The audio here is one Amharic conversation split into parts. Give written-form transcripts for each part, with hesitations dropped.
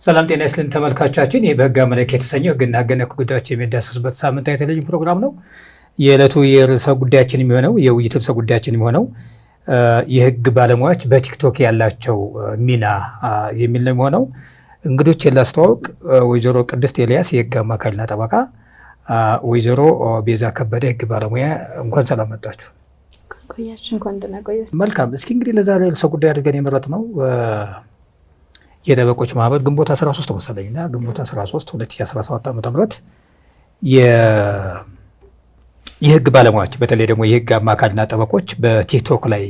ሰላም ጤና ይስጥልን ተመልካቾቻችን፣ ይህ በሕግ አመለካከት የተሰኘው ሕግና ሕግ ነክ ጉዳዮች የሚዳሰሱበት ሳምንታዊ ቴሌቪዥን ፕሮግራም ነው። የዕለቱ የርዕሰ ጉዳያችን የሚሆነው የውይይት ርዕሰ ጉዳያችን የሚሆነው የሕግ ባለሙያዎች በቲክቶክ ያላቸው ሚና የሚል ነው የሚሆነው። እንግዶችን ላስተዋውቅ፣ ወይዘሮ ቅድስት ኤልያስ የሕግ አማካሪና ጠበቃ፣ ወይዘሮ ቤዛ ከበደ የሕግ ባለሙያ። እንኳን ሰላም መጣችሁ። መልካም። እስኪ እንግዲህ ለዛሬ ርዕሰ ጉዳይ አድርገን የመረጥነው የጠበቆች ማህበር ግንቦት 13 መሰለኝና ግንቦት 13 2017 ዓ.ም የህግ ባለሙያዎች በተለይ ደግሞ የህግ አማካሪና ጠበቆች በቲክቶክ ላይ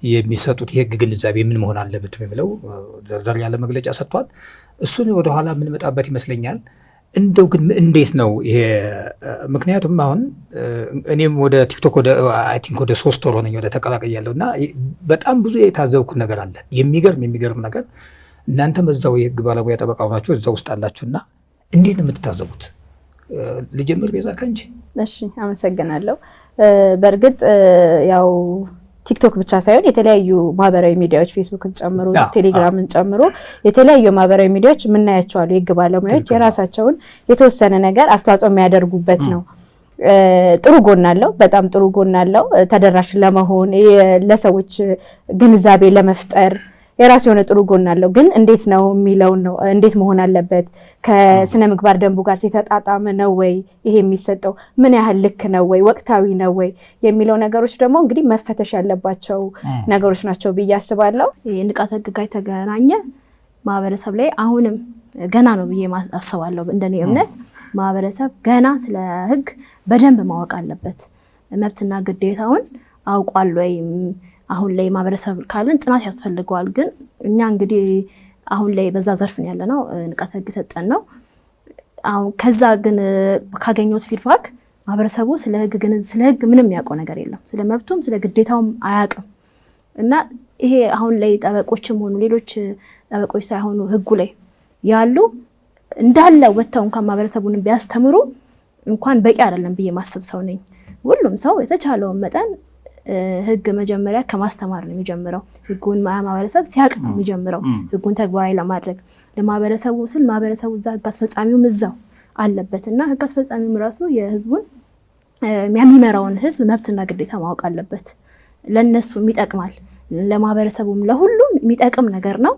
የሚሰጡት የህግ ግንዛቤ ምን መሆን አለበት የሚለው ዘርዘር ያለ መግለጫ ሰጥቷል። እሱን ወደኋላ የምንመጣበት ይመስለኛል። እንደው ግን እንዴት ነው ይሄ? ምክንያቱም አሁን እኔም ወደ ቲክቶክ ወደ 3 ወር ሆነኝ ወደ ተቀላቀያለሁ እና በጣም ብዙ የታዘብኩት ነገር አለ። የሚገርም ነገር እናንተም እዛው የህግ ባለሙያ ጠበቃ ናችሁ፣ እዛው ውስጥ አላችሁና እንዴት ነው የምትታዘቡት? ልጀምር ቤዛ ከንጂ። እሺ፣ አመሰግናለሁ። በእርግጥ ያው ቲክቶክ ብቻ ሳይሆን የተለያዩ ማህበራዊ ሚዲያዎች ፌስቡክን ጨምሮ ቴሌግራምን ጨምሮ የተለያዩ ማህበራዊ ሚዲያዎች የምናያቸው አሉ። የህግ ባለሙያዎች የራሳቸውን የተወሰነ ነገር አስተዋጽኦ የሚያደርጉበት ነው። ጥሩ ጎን አለው፣ በጣም ጥሩ ጎን አለው። ተደራሽ ለመሆን ለሰዎች ግንዛቤ ለመፍጠር የራሱ የሆነ ጥሩ ጎን አለው። ግን እንዴት ነው የሚለውን ነው። እንዴት መሆን አለበት? ከስነ ምግባር ደንቡ ጋር የተጣጣመ ነው ወይ? ይሄ የሚሰጠው ምን ያህል ልክ ነው ወይ? ወቅታዊ ነው ወይ? የሚለው ነገሮች ደግሞ እንግዲህ መፈተሽ ያለባቸው ነገሮች ናቸው ብዬ አስባለሁ። ንቃተ ህግ ጋር የተገናኘ ማህበረሰብ ላይ አሁንም ገና ነው ብዬ አስባለሁ። እንደኔ እምነት ማህበረሰብ ገና ስለ ህግ በደንብ ማወቅ አለበት። መብትና ግዴታውን አውቋል ወይ? አሁን ላይ ማህበረሰብ ካለን ጥናት ያስፈልገዋል። ግን እኛ እንግዲህ አሁን ላይ በዛ ዘርፍ ነው ያለነው፣ ንቃተ ህግ ሰጠን ነው። አሁን ከዛ ግን ካገኘሁት ፊድባክ ማህበረሰቡ ስለ ህግ ምንም ያውቀው ነገር የለም። ስለ መብቱም ስለ ግዴታውም አያውቅም። እና ይሄ አሁን ላይ ጠበቆችም ሆኑ ሌሎች ጠበቆች ሳይሆኑ ህጉ ላይ ያሉ እንዳለ ወጥተው እንኳን ማህበረሰቡን ቢያስተምሩ እንኳን በቂ አይደለም ብዬ ማሰብ ሰው ነኝ። ሁሉም ሰው የተቻለውን መጠን ህግ መጀመሪያ ከማስተማር ነው የሚጀምረው። ህጉን ማህበረሰብ ሲያውቅ ነው የሚጀምረው ህጉን ተግባራዊ ለማድረግ። ለማህበረሰቡ ስል ማህበረሰቡ እዛ ህግ አስፈጻሚውም እዛው አለበትና ህግ አስፈጻሚውም ራሱ የህዝቡን የሚመራውን ህዝብ መብትና ግዴታ ማወቅ አለበት። ለነሱም ይጠቅማል፣ ለማህበረሰቡም ለሁሉም የሚጠቅም ነገር ነው።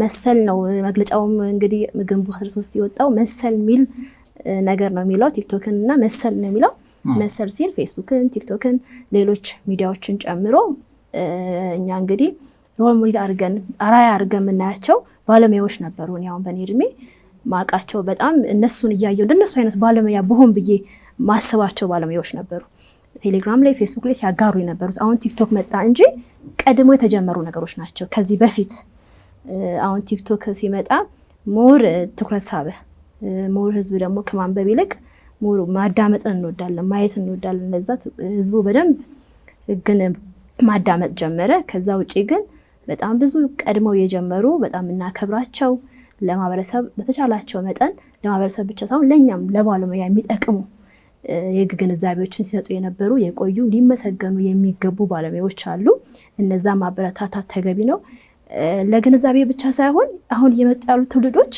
መሰል ነው መግለጫውም እንግዲህ ግንቦት 13 የወጣው መሰል የሚል ነገር ነው የሚለው። ቲክቶክን እና መሰል ነው የሚለው። መሰል ሲል ፌስቡክን፣ ቲክቶክን፣ ሌሎች ሚዲያዎችን ጨምሮ እኛ እንግዲህ ሮል ሞዴል አድርገን አራያ አድርገን የምናያቸው ባለሙያዎች ነበሩ። እኔ አሁን በእኔ እድሜ ማውቃቸው በጣም እነሱን እያየሁ እንደነሱ አይነት ባለሙያ ብሆን ብዬ ማስባቸው ባለሙያዎች ነበሩ። ቴሌግራም ላይ ፌስቡክ ላይ ሲያጋሩ የነበሩት። አሁን ቲክቶክ መጣ እንጂ ቀድሞ የተጀመሩ ነገሮች ናቸው ከዚህ በፊት። አሁን ቲክቶክ ሲመጣ ሞር ትኩረት ሳበ። ሞር ህዝብ ደግሞ ከማንበብ ይልቅ ሞር ማዳመጥን እንወዳለን፣ ማየት እንወዳለን። ለዛ ህዝቡ በደንብ ህግን ማዳመጥ ጀመረ። ከዛ ውጪ ግን በጣም ብዙ ቀድመው የጀመሩ በጣም እናከብራቸው ለማህበረሰብ በተቻላቸው መጠን ለማህበረሰብ ብቻ ሳይሆን ለኛም ለባለሙያ የሚጠቅሙ የህግ ግንዛቤዎችን ሲሰጡ የነበሩ የቆዩ ሊመሰገኑ የሚገቡ ባለሙያዎች አሉ። እነዛ ማበረታታት ተገቢ ነው። ለግንዛቤ ብቻ ሳይሆን አሁን እየመጡ ያሉ ትውልዶች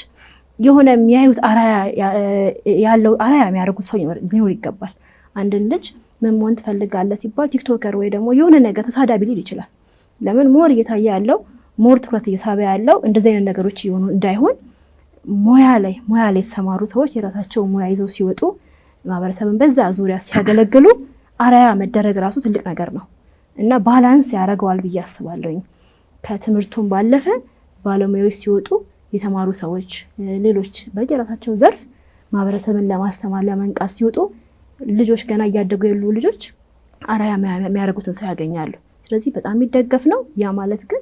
የሆነ የሚያዩት አራያ የሚያደርጉት ሰው ሊኖር ይገባል። አንድን ልጅ ምን መሆን ትፈልጋለህ ሲባል ቲክቶከር ወይ ደግሞ የሆነ ነገር ተሳዳቢ ሊል ይችላል። ለምን ሞር እየታየ ያለው ሞር ትኩረት እየሳበ ያለው እንደዚህ አይነት ነገሮች የሆኑ እንዳይሆን ሙያ ላይ የተሰማሩ ሰዎች የራሳቸው ሙያ ይዘው ሲወጡ ማህበረሰብን በዛ ዙሪያ ሲያገለግሉ አራያ መደረግ ራሱ ትልቅ ነገር ነው እና ባላንስ ያደርገዋል ብዬ አስባለሁኝ። ከትምህርቱም ባለፈ ባለሙያዎች ሲወጡ የተማሩ ሰዎች ሌሎች በየራሳቸው ዘርፍ ማህበረሰብን ለማስተማር ለመንቃት ሲወጡ ልጆች ገና እያደጉ ያሉ ልጆች አራያ የሚያደርጉትን ሰው ያገኛሉ። ስለዚህ በጣም የሚደገፍ ነው። ያ ማለት ግን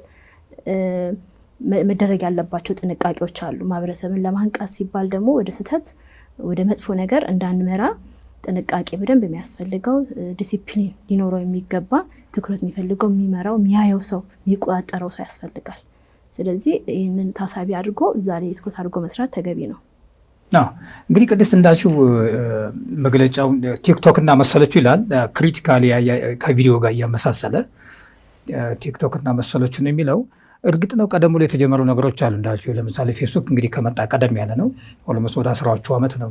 መደረግ ያለባቸው ጥንቃቄዎች አሉ። ማህበረሰብን ለማንቃት ሲባል ደግሞ ወደ ስህተት ወደ መጥፎ ነገር እንዳንመራ ጥንቃቄ በደንብ የሚያስፈልገው ዲሲፕሊን ሊኖረው የሚገባ ትኩረት የሚፈልገው የሚመራው የሚያየው ሰው የሚቆጣጠረው ሰው ያስፈልጋል። ስለዚህ ይህንን ታሳቢ አድርጎ እዛ ላይ ትኩረት አድርጎ መስራት ተገቢ ነው። እንግዲህ ቅድስት እንዳልሽው መግለጫው ቲክቶክ እና መሰሎቹ ይላል። ክሪቲካሊ ከቪዲዮ ጋር እያመሳሰለ ቲክቶክ እና መሰሎቹ ነው የሚለው። እርግጥ ነው ቀደም ብሎ የተጀመሩ ነገሮች አሉ እንዳልኩ። ለምሳሌ ፌስቡክ እንግዲህ ከመጣ ቀደም ያለ ነው። ኦልሞስት ወደ 10ዎቹ ዓመት ነው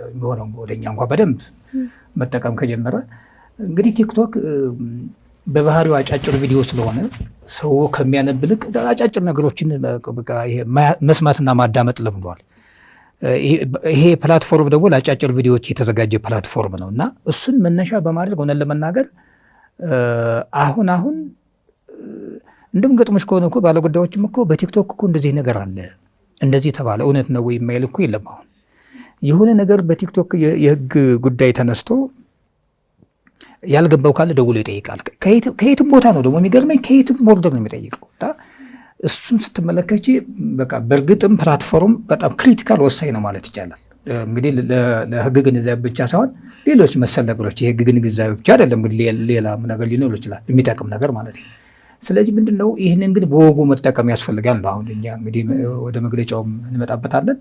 የሚሆነው ወደኛ እንኳን በደንብ መጠቀም ከጀመረ። እንግዲህ ቲክቶክ በባህሪው አጫጭር ቪዲዮ ስለሆነ ሰው ከሚያነብልቅ አጫጭር ነገሮችን መስማትና ማዳመጥ ለምዷል። ይሄ ፕላትፎርም ደግሞ ለአጫጭር ቪዲዮዎች የተዘጋጀ ፕላትፎርም ነው እና እሱን መነሻ በማድረግ ሆነን ለመናገር አሁን እንደም ገጥሞች ከሆነ እኮ ባለጉዳዮችም እኮ በቲክቶክ እኮ እንደዚህ ነገር አለ እንደዚህ ተባለ እውነት ነው ወይ የማይል እኮ የለም። አሁን የሆነ ነገር በቲክቶክ የህግ ጉዳይ ተነስቶ ያልገባው ካለ ደውሎ ይጠይቃል። ከየትም ቦታ ነው ደግሞ የሚገርመኝ፣ ከየትም ቦርደር ነው የሚጠይቀው። እሱን ስትመለከች በቃ በእርግጥም ፕላትፎርም በጣም ክሪቲካል ወሳኝ ነው ማለት ይቻላል። እንግዲህ ለህግ ግንዛቤ ብቻ ሳይሆን ሌሎች መሰል ነገሮች የህግ ግንዛቤ ብቻ አይደለም፣ እንግዲህ ሌላ ነገር ሊኖር ይችላል የሚጠቅም ነገር ማለት ነው። ስለዚህ ምንድን ነው ይህንን ግን በወጉ መጠቀም ያስፈልጋል ነው። አሁን እኛ እንግዲህ ወደ መግለጫውም እንመጣበታለን።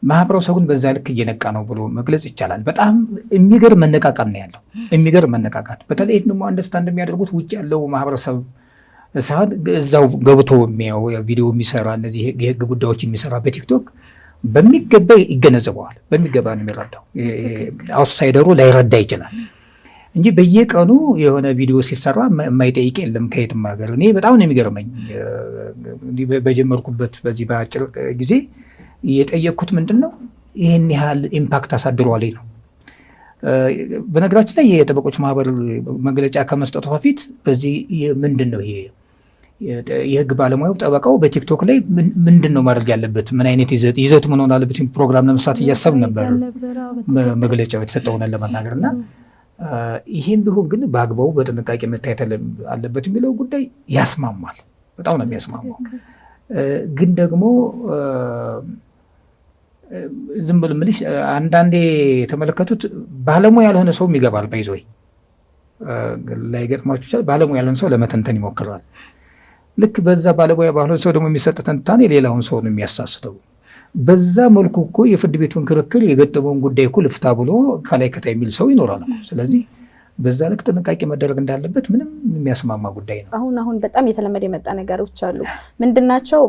ማህበረሰቡን በዛ ልክ እየነቃ ነው ብሎ መግለጽ ይቻላል። በጣም የሚገርም መነቃቃት ነው ያለው፣ የሚገርም መነቃቃት። በተለይ ደግሞ አንደርስታንድ የሚያደርጉት ውጭ ያለው ማህበረሰብ ሳይሆን እዛው ገብቶ የሚያው ቪዲዮ የሚሰራ እነዚህ የህግ ጉዳዮች የሚሰራ በቲክቶክ በሚገባ ይገነዘበዋል። በሚገባ ነው የሚረዳው። አውትሳይደሩ ላይረዳ ይችላል እንጂ በየቀኑ የሆነ ቪዲዮ ሲሰራ የማይጠይቅ የለም ከየትም ሀገር። እኔ በጣም ነው የሚገርመኝ። በጀመርኩበት በዚህ በአጭር ጊዜ የጠየቅኩት ምንድን ነው ይህን ያህል ኢምፓክት አሳድሯል ነው። በነገራችን ላይ የጠበቆች ማህበር መግለጫ ከመስጠቱ በፊት በዚህ ምንድን ነው ይሄ የህግ ባለሙያው ጠበቃው በቲክቶክ ላይ ምንድን ነው ማድረግ ያለበት፣ ምን አይነት ይዘቱ ምን ሆነ አለበት ፕሮግራም ለመስራት እያሰብ ነበር መግለጫው የተሰጠውን ለመናገር እና ይህም ቢሆን ግን በአግባቡ በጥንቃቄ መታየት አለበት የሚለው ጉዳይ ያስማማል። በጣም ነው የሚያስማማው። ግን ደግሞ ዝም ብሎ ምልሽ አንዳንዴ የተመለከቱት ባለሙያ ያልሆነ ሰውም ይገባል። ባይዞይ ላይ ገጥማችሁ ይችላል። ባለሙያ ያልሆነ ሰው ለመተንተን ይሞክራል። ልክ በዛ ባለሙያ ባልሆነ ሰው ደግሞ የሚሰጥ ትንታኔ ሌላውን ሰው ነው የሚያሳስተው። በዛ መልኩ እኮ የፍርድ ቤቱን ክርክር የገጠመውን ጉዳይ እኮ ልፍታ ብሎ ከላይ ከታይ የሚል ሰው ይኖራል። ስለዚህ በዛ ልክ ጥንቃቄ መደረግ እንዳለበት ምንም የሚያስማማ ጉዳይ ነው። አሁን በጣም የተለመደ የመጣ ነገሮች አሉ። ምንድናቸው?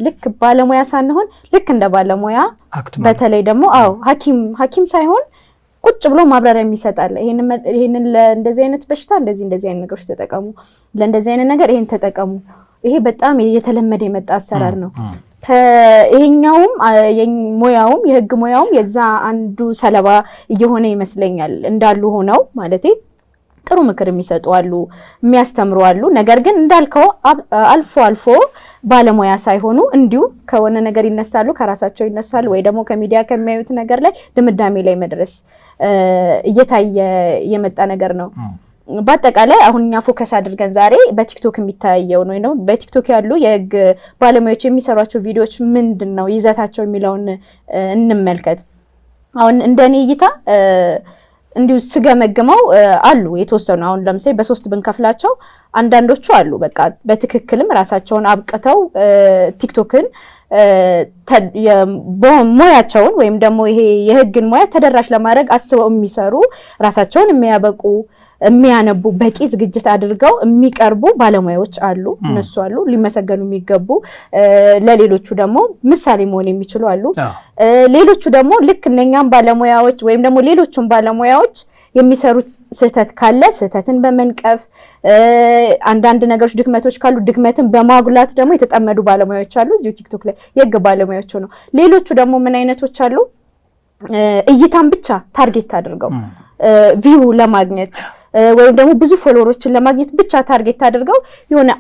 ልክ ባለሙያ ሳንሆን ልክ እንደ ባለሙያ በተለይ ደግሞ ሐኪም ሳይሆን ቁጭ ብሎ ማብራሪያ የሚሰጣል። ይሄንን ለእንደዚህ አይነት በሽታ እንደዚህ አይነት ነገሮች ተጠቀሙ፣ ለእንደዚህ አይነት ነገር ይሄን ተጠቀሙ። ይሄ በጣም የተለመደ የመጣ አሰራር ነው። ይሄኛውም ሙያውም የህግ ሙያውም የዛ አንዱ ሰለባ እየሆነ ይመስለኛል። እንዳሉ ሆነው ማለቴ ጥሩ ምክር የሚሰጡ አሉ፣ የሚያስተምሩ አሉ። ነገር ግን እንዳልከው አልፎ ባለሙያ ሳይሆኑ እንዲሁ ከሆነ ነገር ይነሳሉ፣ ከራሳቸው ይነሳሉ፣ ወይ ደግሞ ከሚዲያ ከሚያዩት ነገር ላይ ድምዳሜ ላይ መድረስ እየታየ የመጣ ነገር ነው። በአጠቃላይ አሁን እኛ ፎከስ አድርገን ዛሬ በቲክቶክ የሚታየው ነው ነው በቲክቶክ ያሉ የህግ ባለሙያዎች የሚሰሯቸው ቪዲዮዎች ምንድነው ይዘታቸው የሚለውን እንመልከት። አሁን እንደኔ እይታ እንዲሁ ስገመግመው አሉ የተወሰኑ። አሁን ለምሳሌ በሶስት ብንከፍላቸው አንዳንዶቹ አሉ በቃ በትክክልም ራሳቸውን አብቅተው ቲክቶክን ሙያቸውን ወይም ደግሞ ይሄ የህግን ሙያ ተደራሽ ለማድረግ አስበው የሚሰሩ ራሳቸውን የሚያበቁ የሚያነቡ በቂ ዝግጅት አድርገው የሚቀርቡ ባለሙያዎች አሉ። እነሱ አሉ ሊመሰገኑ የሚገቡ፣ ለሌሎቹ ደግሞ ምሳሌ መሆን የሚችሉ አሉ። ሌሎቹ ደግሞ ልክ እነኛም ባለሙያዎች ወይም ደግሞ ሌሎቹም ባለሙያዎች የሚሰሩት ስህተት ካለ ስህተትን በመንቀፍ አንዳንድ ነገሮች ድክመቶች ካሉ ድክመትን በማጉላት ደግሞ የተጠመዱ ባለሙያዎች አሉ እዚሁ ቲክቶክ ላይ የህግ ባለሙያዎች ነው። ሌሎቹ ደግሞ ምን አይነቶች አሉ? እይታን ብቻ ታርጌት አድርገው ቪው ለማግኘት ወይም ደግሞ ብዙ ፎሎወሮችን ለማግኘት ብቻ ታርጌት አድርገው የሆነ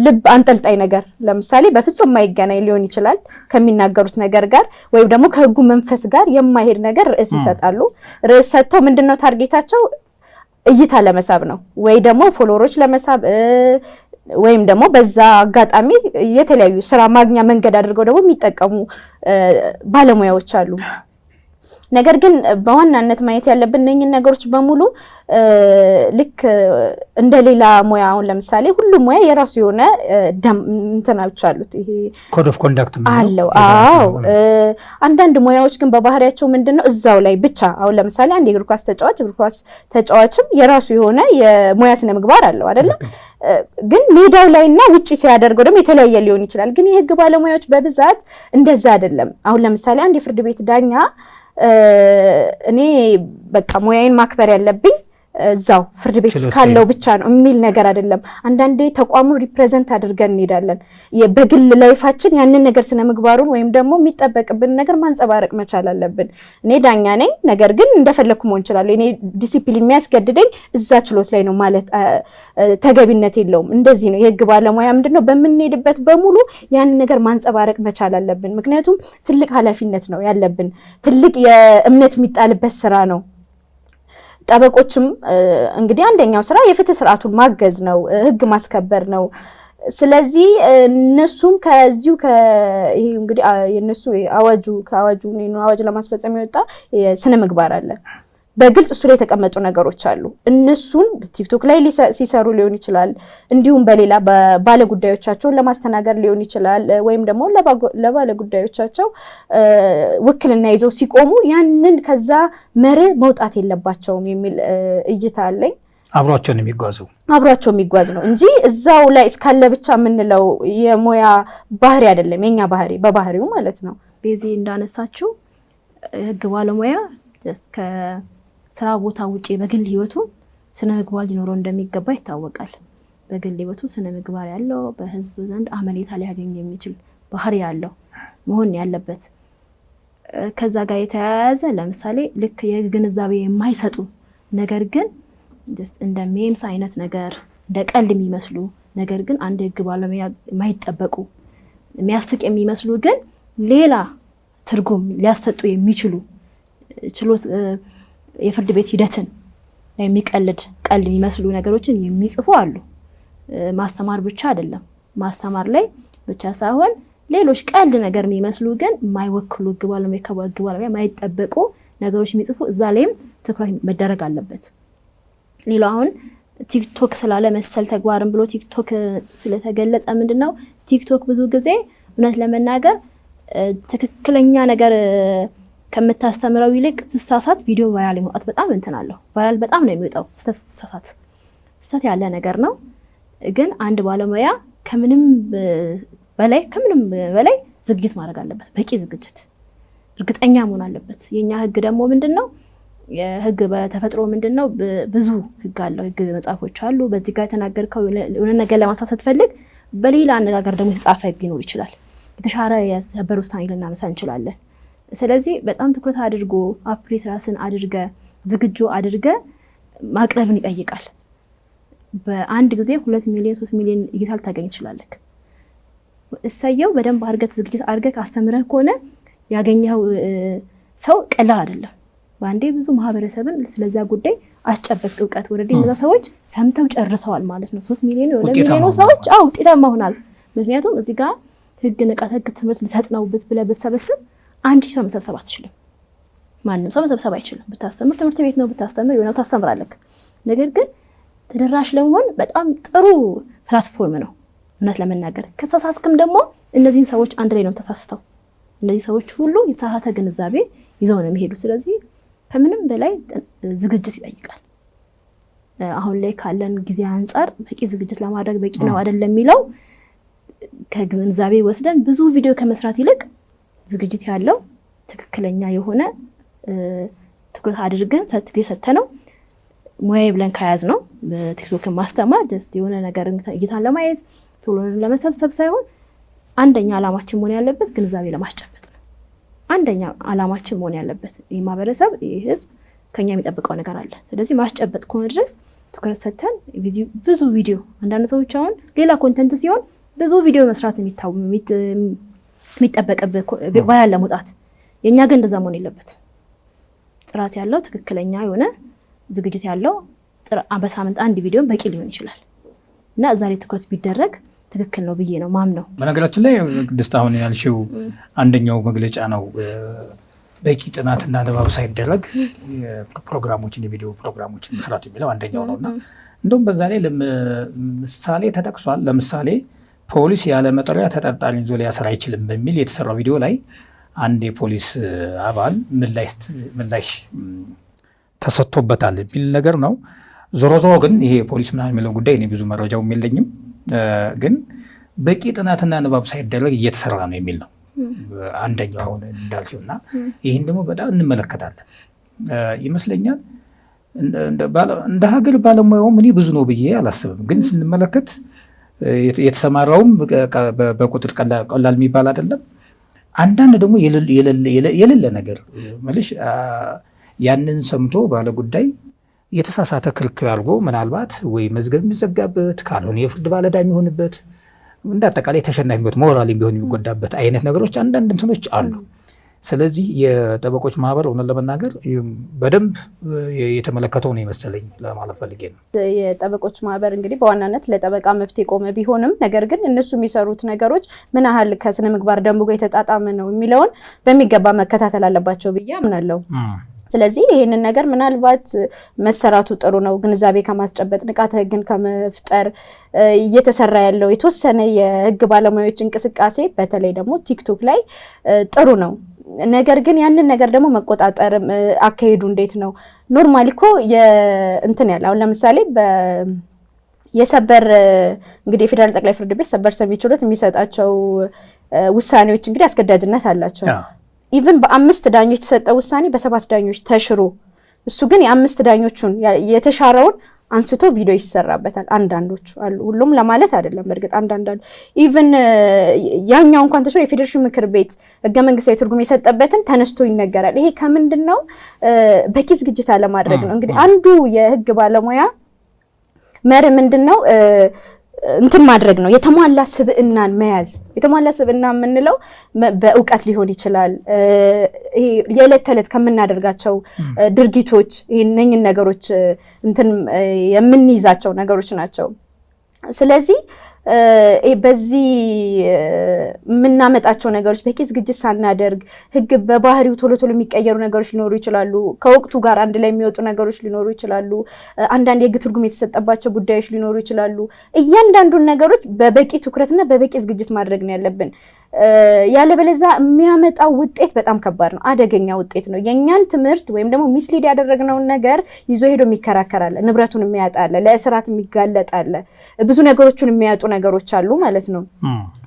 ልብ አንጠልጣይ ነገር ለምሳሌ በፍጹም የማይገናኝ ሊሆን ይችላል ከሚናገሩት ነገር ጋር ወይም ደግሞ ከህጉ መንፈስ ጋር የማይሄድ ነገር ርዕስ ይሰጣሉ። ርዕስ ሰጥተው ምንድነው ታርጌታቸው? እይታ ለመሳብ ነው ወይ ደግሞ ፎሎወሮች ለመሳብ ወይም ደግሞ በዛ አጋጣሚ የተለያዩ ስራ ማግኛ መንገድ አድርገው ደግሞ የሚጠቀሙ ባለሙያዎች አሉ። ነገር ግን በዋናነት ማየት ያለብን እነኝን ነገሮች በሙሉ ልክ እንደሌላ ሙያ አሁን ለምሳሌ ሁሉም ሙያ የራሱ የሆነ እንትናዎች አሉት። ይሄ ኮድ ኦፍ ኮንዳክት አለው። አዎ አንዳንድ ሙያዎች ግን በባህሪያቸው ምንድነው እዛው ላይ ብቻ አሁን ለምሳሌ አንድ የእግር ኳስ ተጫዋችም የራሱ የሆነ የሙያ ስነ ምግባር አለው አይደለ? ግን ሜዳው ላይና ውጪ ሲያደርገው ደግሞ የተለያየ ሊሆን ይችላል። ግን የህግ ባለሙያዎች በብዛት እንደዛ አይደለም። አሁን ለምሳሌ አንድ የፍርድ ቤት ዳኛ እኔ በቃ ሙያዬን ማክበር ያለብኝ እዛው ፍርድ ቤት ካለው ብቻ ነው የሚል ነገር አይደለም። አንዳንዴ ተቋሙን ሪፕሬዘንት አድርገን እንሄዳለን። በግል ላይፋችን ያንን ነገር ስነ ምግባሩን ወይም ደግሞ የሚጠበቅብን ነገር ማንጸባረቅ መቻል አለብን። እኔ ዳኛ ነኝ፣ ነገር ግን እንደፈለኩ መሆን እችላለሁ። እኔ ዲሲፕሊን የሚያስገድደኝ እዛ ችሎት ላይ ነው ማለት ተገቢነት የለውም። እንደዚህ ነው የህግ ባለሙያ ምንድነው በምንሄድበት በሙሉ ያንን ነገር ማንጸባረቅ መቻል አለብን። ምክንያቱም ትልቅ ኃላፊነት ነው ያለብን፣ ትልቅ የእምነት የሚጣልበት ስራ ነው። ጠበቆችም እንግዲህ አንደኛው ስራ የፍትህ ስርዓቱን ማገዝ ነው፣ ህግ ማስከበር ነው። ስለዚህ እነሱም ከዚሁ ይሄ እንግዲህ የነሱ አዋጅ ለማስፈጸም የወጣ የስነ ምግባር አለ። በግልጽ እሱ ላይ የተቀመጡ ነገሮች አሉ። እነሱን ቲክቶክ ላይ ሲሰሩ ሊሆን ይችላል፣ እንዲሁም በሌላ ባለ ጉዳዮቻቸውን ለማስተናገድ ሊሆን ይችላል፣ ወይም ደግሞ ለባለ ጉዳዮቻቸው ውክልና ይዘው ሲቆሙ ያንን ከዛ መርህ መውጣት የለባቸውም የሚል እይታ አለኝ። አብሯቸው የሚጓዝ ነው እንጂ እዛው ላይ እስካለ ብቻ የምንለው የሙያ ባህሪ አይደለም። የኛ ባህሪ በባህሪው ማለት ነው። ቤዚ እንዳነሳችው ህግ ባለሙያ ስራ ቦታ ውጪ በግል ህይወቱ ስነ ምግባር ሊኖረው እንደሚገባ ይታወቃል። በግል ህይወቱ ስነ ምግባር ያለው በህዝብ ዘንድ አመኔታ ሊያገኝ የሚችል ባህሪ ያለው መሆን ያለበት። ከዛ ጋር የተያያዘ ለምሳሌ ልክ የግንዛቤ የማይሰጡ ነገር ግን እንደ ሜምስ አይነት ነገር እንደ ቀልድ የሚመስሉ ነገር ግን አንድ ህግ ባለሙያ የማይጠበቁ የሚያስቅ የሚመስሉ ግን ሌላ ትርጉም ሊያሰጡ የሚችሉ ችሎት የፍርድ ቤት ሂደትን ላይ የሚቀልድ ቀልድ የሚመስሉ ነገሮችን የሚጽፉ አሉ። ማስተማር ብቻ አይደለም፣ ማስተማር ላይ ብቻ ሳይሆን ሌሎች ቀልድ ነገር የሚመስሉ ግን የማይወክሉ ህግ ባለሙያ የማይጠበቁ ነገሮች የሚጽፉ እዛ ላይም ትኩረት መደረግ አለበት። ሌላው አሁን ቲክቶክ ስላለ መሰል ተግባርን ብሎ ቲክቶክ ስለተገለጸ ምንድነው ቲክቶክ ብዙ ጊዜ እውነት ለመናገር ትክክለኛ ነገር ከምታስተምረው ይልቅ ተሳሳት ቪዲዮ ቫይራል የመውጣት በጣም አለው። ቫይራል በጣም ነው የሚወጣው ተሳሳት ያለ ነገር ነው። ግን አንድ ባለሙያ ከምንም በላይ ዝግጅት ማድረግ አለበት። በቂ ዝግጅት፣ እርግጠኛ መሆን አለበት። የኛ ህግ ደግሞ ምንድነው የህግ በተፈጥሮ ምንድነው ብዙ ህግ አለው። ህግ መጽሐፎች አሉ። በዚህ ጋር የተናገርከው የሆነ ነገር ለማንሳት ስትፈልግ በሌላ አነጋገር ደግሞ የተጻፈ ህግ ሊኖር ይችላል። የተሻረ የሰበር ውሳኔ ልናነሳ እንችላለን። ስለዚህ በጣም ትኩረት አድርጎ አፕዴት ራስን አድርገ ዝግጁ አድርገ ማቅረብን ይጠይቃል። በአንድ ጊዜ 2 ሚሊዮን 3 ሚሊዮን እይታ ልታገኝ ትችላለህ። እሰየው በደንብ አድርገህ ዝግጅት አድርገህ ካስተምረህ ከሆነ ያገኘው ሰው ቀላል አይደለም። በአንዴ ብዙ ማህበረሰብን ስለዛ ጉዳይ አስጨበጥክ እውቀት ወረዲ እነዛ ሰዎች ሰምተው ጨርሰዋል ማለት ነው። 3 ሚሊዮን ወደ ሚሊዮን ሰዎች ውጤታማ ሆናል። ምክንያቱም እዚህ ጋር ህግ ንቃተ ህግ ትምህርት ልሰጥ ነው ብለህ ብትሰበስብ አንድ ሰው መሰብሰብ አትችልም። ማንም ሰው መሰብሰብ አይችልም። ብታስተምር ትምህርት ቤት ነው ብታስተምር የሆነው ታስተምራለህ። ነገር ግን ተደራሽ ለመሆን በጣም ጥሩ ፕላትፎርም ነው። እውነት ለመናገር ከተሳሳትክም ደግሞ እነዚህን ሰዎች አንድ ላይ ነው ተሳስተው እነዚህ ሰዎች ሁሉ የተሳሳተ ግንዛቤ ይዘው ነው የሚሄዱ። ስለዚህ ከምንም በላይ ዝግጅት ይጠይቃል። አሁን ላይ ካለን ጊዜ አንፃር በቂ ዝግጅት ለማድረግ በቂ ነው አይደለም የሚለው ከግንዛቤ ወስደን ብዙ ቪዲዮ ከመስራት ይልቅ ዝግጅት ያለው ትክክለኛ የሆነ ትኩረት አድርገን ሰተነው ሙያዬ ብለን ከያዝ ነው በቲክቶክ ማስተማር ጀስት የሆነ ነገር እይታን ለማየት ቶሎ ለመሰብሰብ ሳይሆን አንደኛ ዓላማችን መሆን ያለበት ግንዛቤ ለማስጨበጥ ነው። አንደኛ ዓላማችን መሆን ያለበት ይህ ማህበረሰብ ይህ ህዝብ ከኛ የሚጠብቀው ነገር አለ። ስለዚህ ማስጨበጥ ከሆነ ድረስ ትኩረት ሰተን ብዙ ቪዲዮ አንዳንድ ሰዎች አሁን ሌላ ኮንተንት ሲሆን ብዙ ቪዲዮ መስራት የሚጠበቅበት ቫይራል ለመውጣት የኛ ግን እንደዛ መሆን የለበትም። ጥራት ያለው ትክክለኛ የሆነ ዝግጅት ያለው በሳምንት አንድ ቪዲዮ በቂ ሊሆን ይችላል እና እዛ ላይ ትኩረት ቢደረግ ትክክል ነው ብዬ ነው ማምነው። በነገራችን ላይ ቅድስት አሁን ያልሽው አንደኛው መግለጫ ነው። በቂ ጥናትና ንባብ ሳይደረግ ፕሮግራሞችን የቪዲዮ ፕሮግራሞችን መስራት የሚለው አንደኛው ነውና እንደውም በዛ ላይ ምሳሌ ተጠቅሷል። ለምሳሌ ፖሊስ ያለ መጠሪያ ተጠርጣሪ ይዞ ሊያስር አይችልም በሚል የተሰራው ቪዲዮ ላይ አንድ የፖሊስ አባል ምላሽ ተሰጥቶበታል የሚል ነገር ነው። ዞሮ ግን ይሄ ፖሊስ ምናምን የሚለው ጉዳይ እኔ ብዙ መረጃውም የለኝም፣ ግን በቂ ጥናትና ንባብ ሳይደረግ እየተሰራ ነው የሚል ነው አንደኛው አሁን እንዳልሽው እና ይህን ደግሞ በጣም እንመለከታለን ይመስለኛል። እንደ ሀገር ባለሙያውም እኔ ብዙ ነው ብዬ አላስብም፣ ግን ስንመለከት የተሰማራውም በቁጥር ቀላል የሚባል አይደለም። አንዳንድ ደግሞ የሌለ ነገር መልሽ ያንን ሰምቶ ባለ ጉዳይ የተሳሳተ ክርክር አድርጎ ምናልባት ወይ መዝገብ የሚዘጋበት ካልሆነ የፍርድ ባለዕዳ የሚሆንበት እንደ አጠቃላይ ተሸናፊ ቢሆን ሞራል ቢሆን የሚጎዳበት አይነት ነገሮች አንዳንድ እንትኖች አሉ። ስለዚህ የጠበቆች ማህበር እውነት ለመናገር በደንብ የተመለከተው ነው የመሰለኝ ለማለት ፈልጌ ነው። የጠበቆች ማህበር እንግዲህ በዋናነት ለጠበቃ መብት የቆመ ቢሆንም ነገር ግን እነሱ የሚሰሩት ነገሮች ምን ያህል ከስነ ምግባር ደንቡ ጋር የተጣጣመ ነው የሚለውን በሚገባ መከታተል አለባቸው ብዬ አምናለሁ። ስለዚህ ይህንን ነገር ምናልባት መሰራቱ ጥሩ ነው። ግንዛቤ ከማስጨበጥ ንቃተ ህግን ከመፍጠር እየተሰራ ያለው የተወሰነ የህግ ባለሙያዎች እንቅስቃሴ በተለይ ደግሞ ቲክቶክ ላይ ጥሩ ነው። ነገር ግን ያንን ነገር ደግሞ መቆጣጠር አካሄዱ እንዴት ነው? ኖርማሊ እኮ እንትን ያለ አሁን ለምሳሌ የሰበር እንግዲህ የፌዴራል ጠቅላይ ፍርድ ቤት ሰበር ሰሚ ችሎት የሚሰጣቸው ውሳኔዎች እንግዲህ አስገዳጅነት አላቸው። ኢቭን በ5 ዳኞች የተሰጠ ውሳኔ በ7 ዳኞች ተሽሮ እሱ ግን የ5 ዳኞቹን የተሻረውን አንስቶ ቪዲዮ ይሰራበታል። አንዳንዶቹ አሉ፣ ሁሉም ለማለት አይደለም። በእርግጥ አንዳንድ አሉ። ኢቭን ያኛው እንኳን ተሽሮ የፌዴሬሽን ምክር ቤት ህገ መንግስታዊ ትርጉም የሰጠበትን ተነስቶ ይነገራል። ይሄ ከምንድን ነው? በቂ ዝግጅት አለማድረግ ነው። እንግዲህ አንዱ የህግ ባለሙያ መርህ ምንድን ነው? እንትን ማድረግ ነው። የተሟላ ስብዕናን መያዝ። የተሟላ ስብዕና የምንለው በእውቀት ሊሆን ይችላል። ይሄ የዕለት ተዕለት ከምናደርጋቸው ድርጊቶች እነኝን ነገሮች እንትን የምንይዛቸው ነገሮች ናቸው። ስለዚህ በዚህ የምናመጣቸው ነገሮች በቂ ዝግጅት ሳናደርግ ህግ በባህሪው ቶሎ የሚቀየሩ ነገሮች ሊኖሩ ይችላሉ። ከወቅቱ ጋር አንድ ላይ የሚወጡ ነገሮች ሊኖሩ ይችላሉ። አንዳንድ የህግ ትርጉም የተሰጠባቸው ጉዳዮች ሊኖሩ ይችላሉ። እያንዳንዱን ነገሮች በበቂ ትኩረትና በበቂ ዝግጅት ማድረግ ነው ያለብን። ያለበለዚያ የሚያመጣው ውጤት በጣም ከባድ ነው፣ አደገኛ ውጤት ነው። የኛን ትምህርት ወይም ደግሞ ሚስሊድ ያደረግነውን ነገር ይዞ ሄዶ የሚከራከራል፣ ንብረቱን የሚያጣለ፣ ለእስራት የሚጋለጣለ፣ ብዙ ነገሮችን የሚያጡ ነገሮች አሉ ማለት ነው።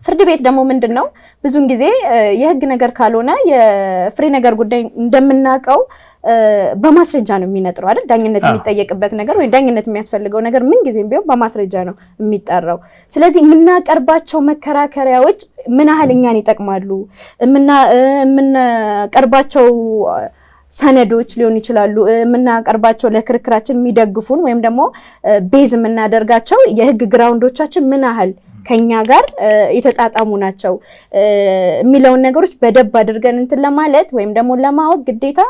ፍርድ ቤት ደግሞ ምንድነው ብዙን ጊዜ የህግ ነገር ካልሆነ የፍሬ ነገር ጉዳይ እንደምናውቀው በማስረጃ ነው የሚነጥረው አይደል? ዳኝነት የሚጠየቅበት ነገር ወይ ዳኝነት የሚያስፈልገው ነገር ምን ጊዜም ቢሆን በማስረጃ ነው የሚጠራው። ስለዚህ የምናቀርባቸው መከራከሪያዎች ምን ያህል እኛን ይጠቅማሉ፣ የምናቀርባቸው ሰነዶች ሊሆኑ ይችላሉ፣ የምናቀርባቸው ለክርክራችን የሚደግፉን ወይም ደግሞ ቤዝ የምናደርጋቸው የህግ ግራውንዶቻችን ምን ያህል ከኛ ጋር የተጣጣሙ ናቸው የሚለውን ነገሮች በደንብ አድርገን እንትን ለማለት ወይም ደግሞ ለማወቅ ግዴታ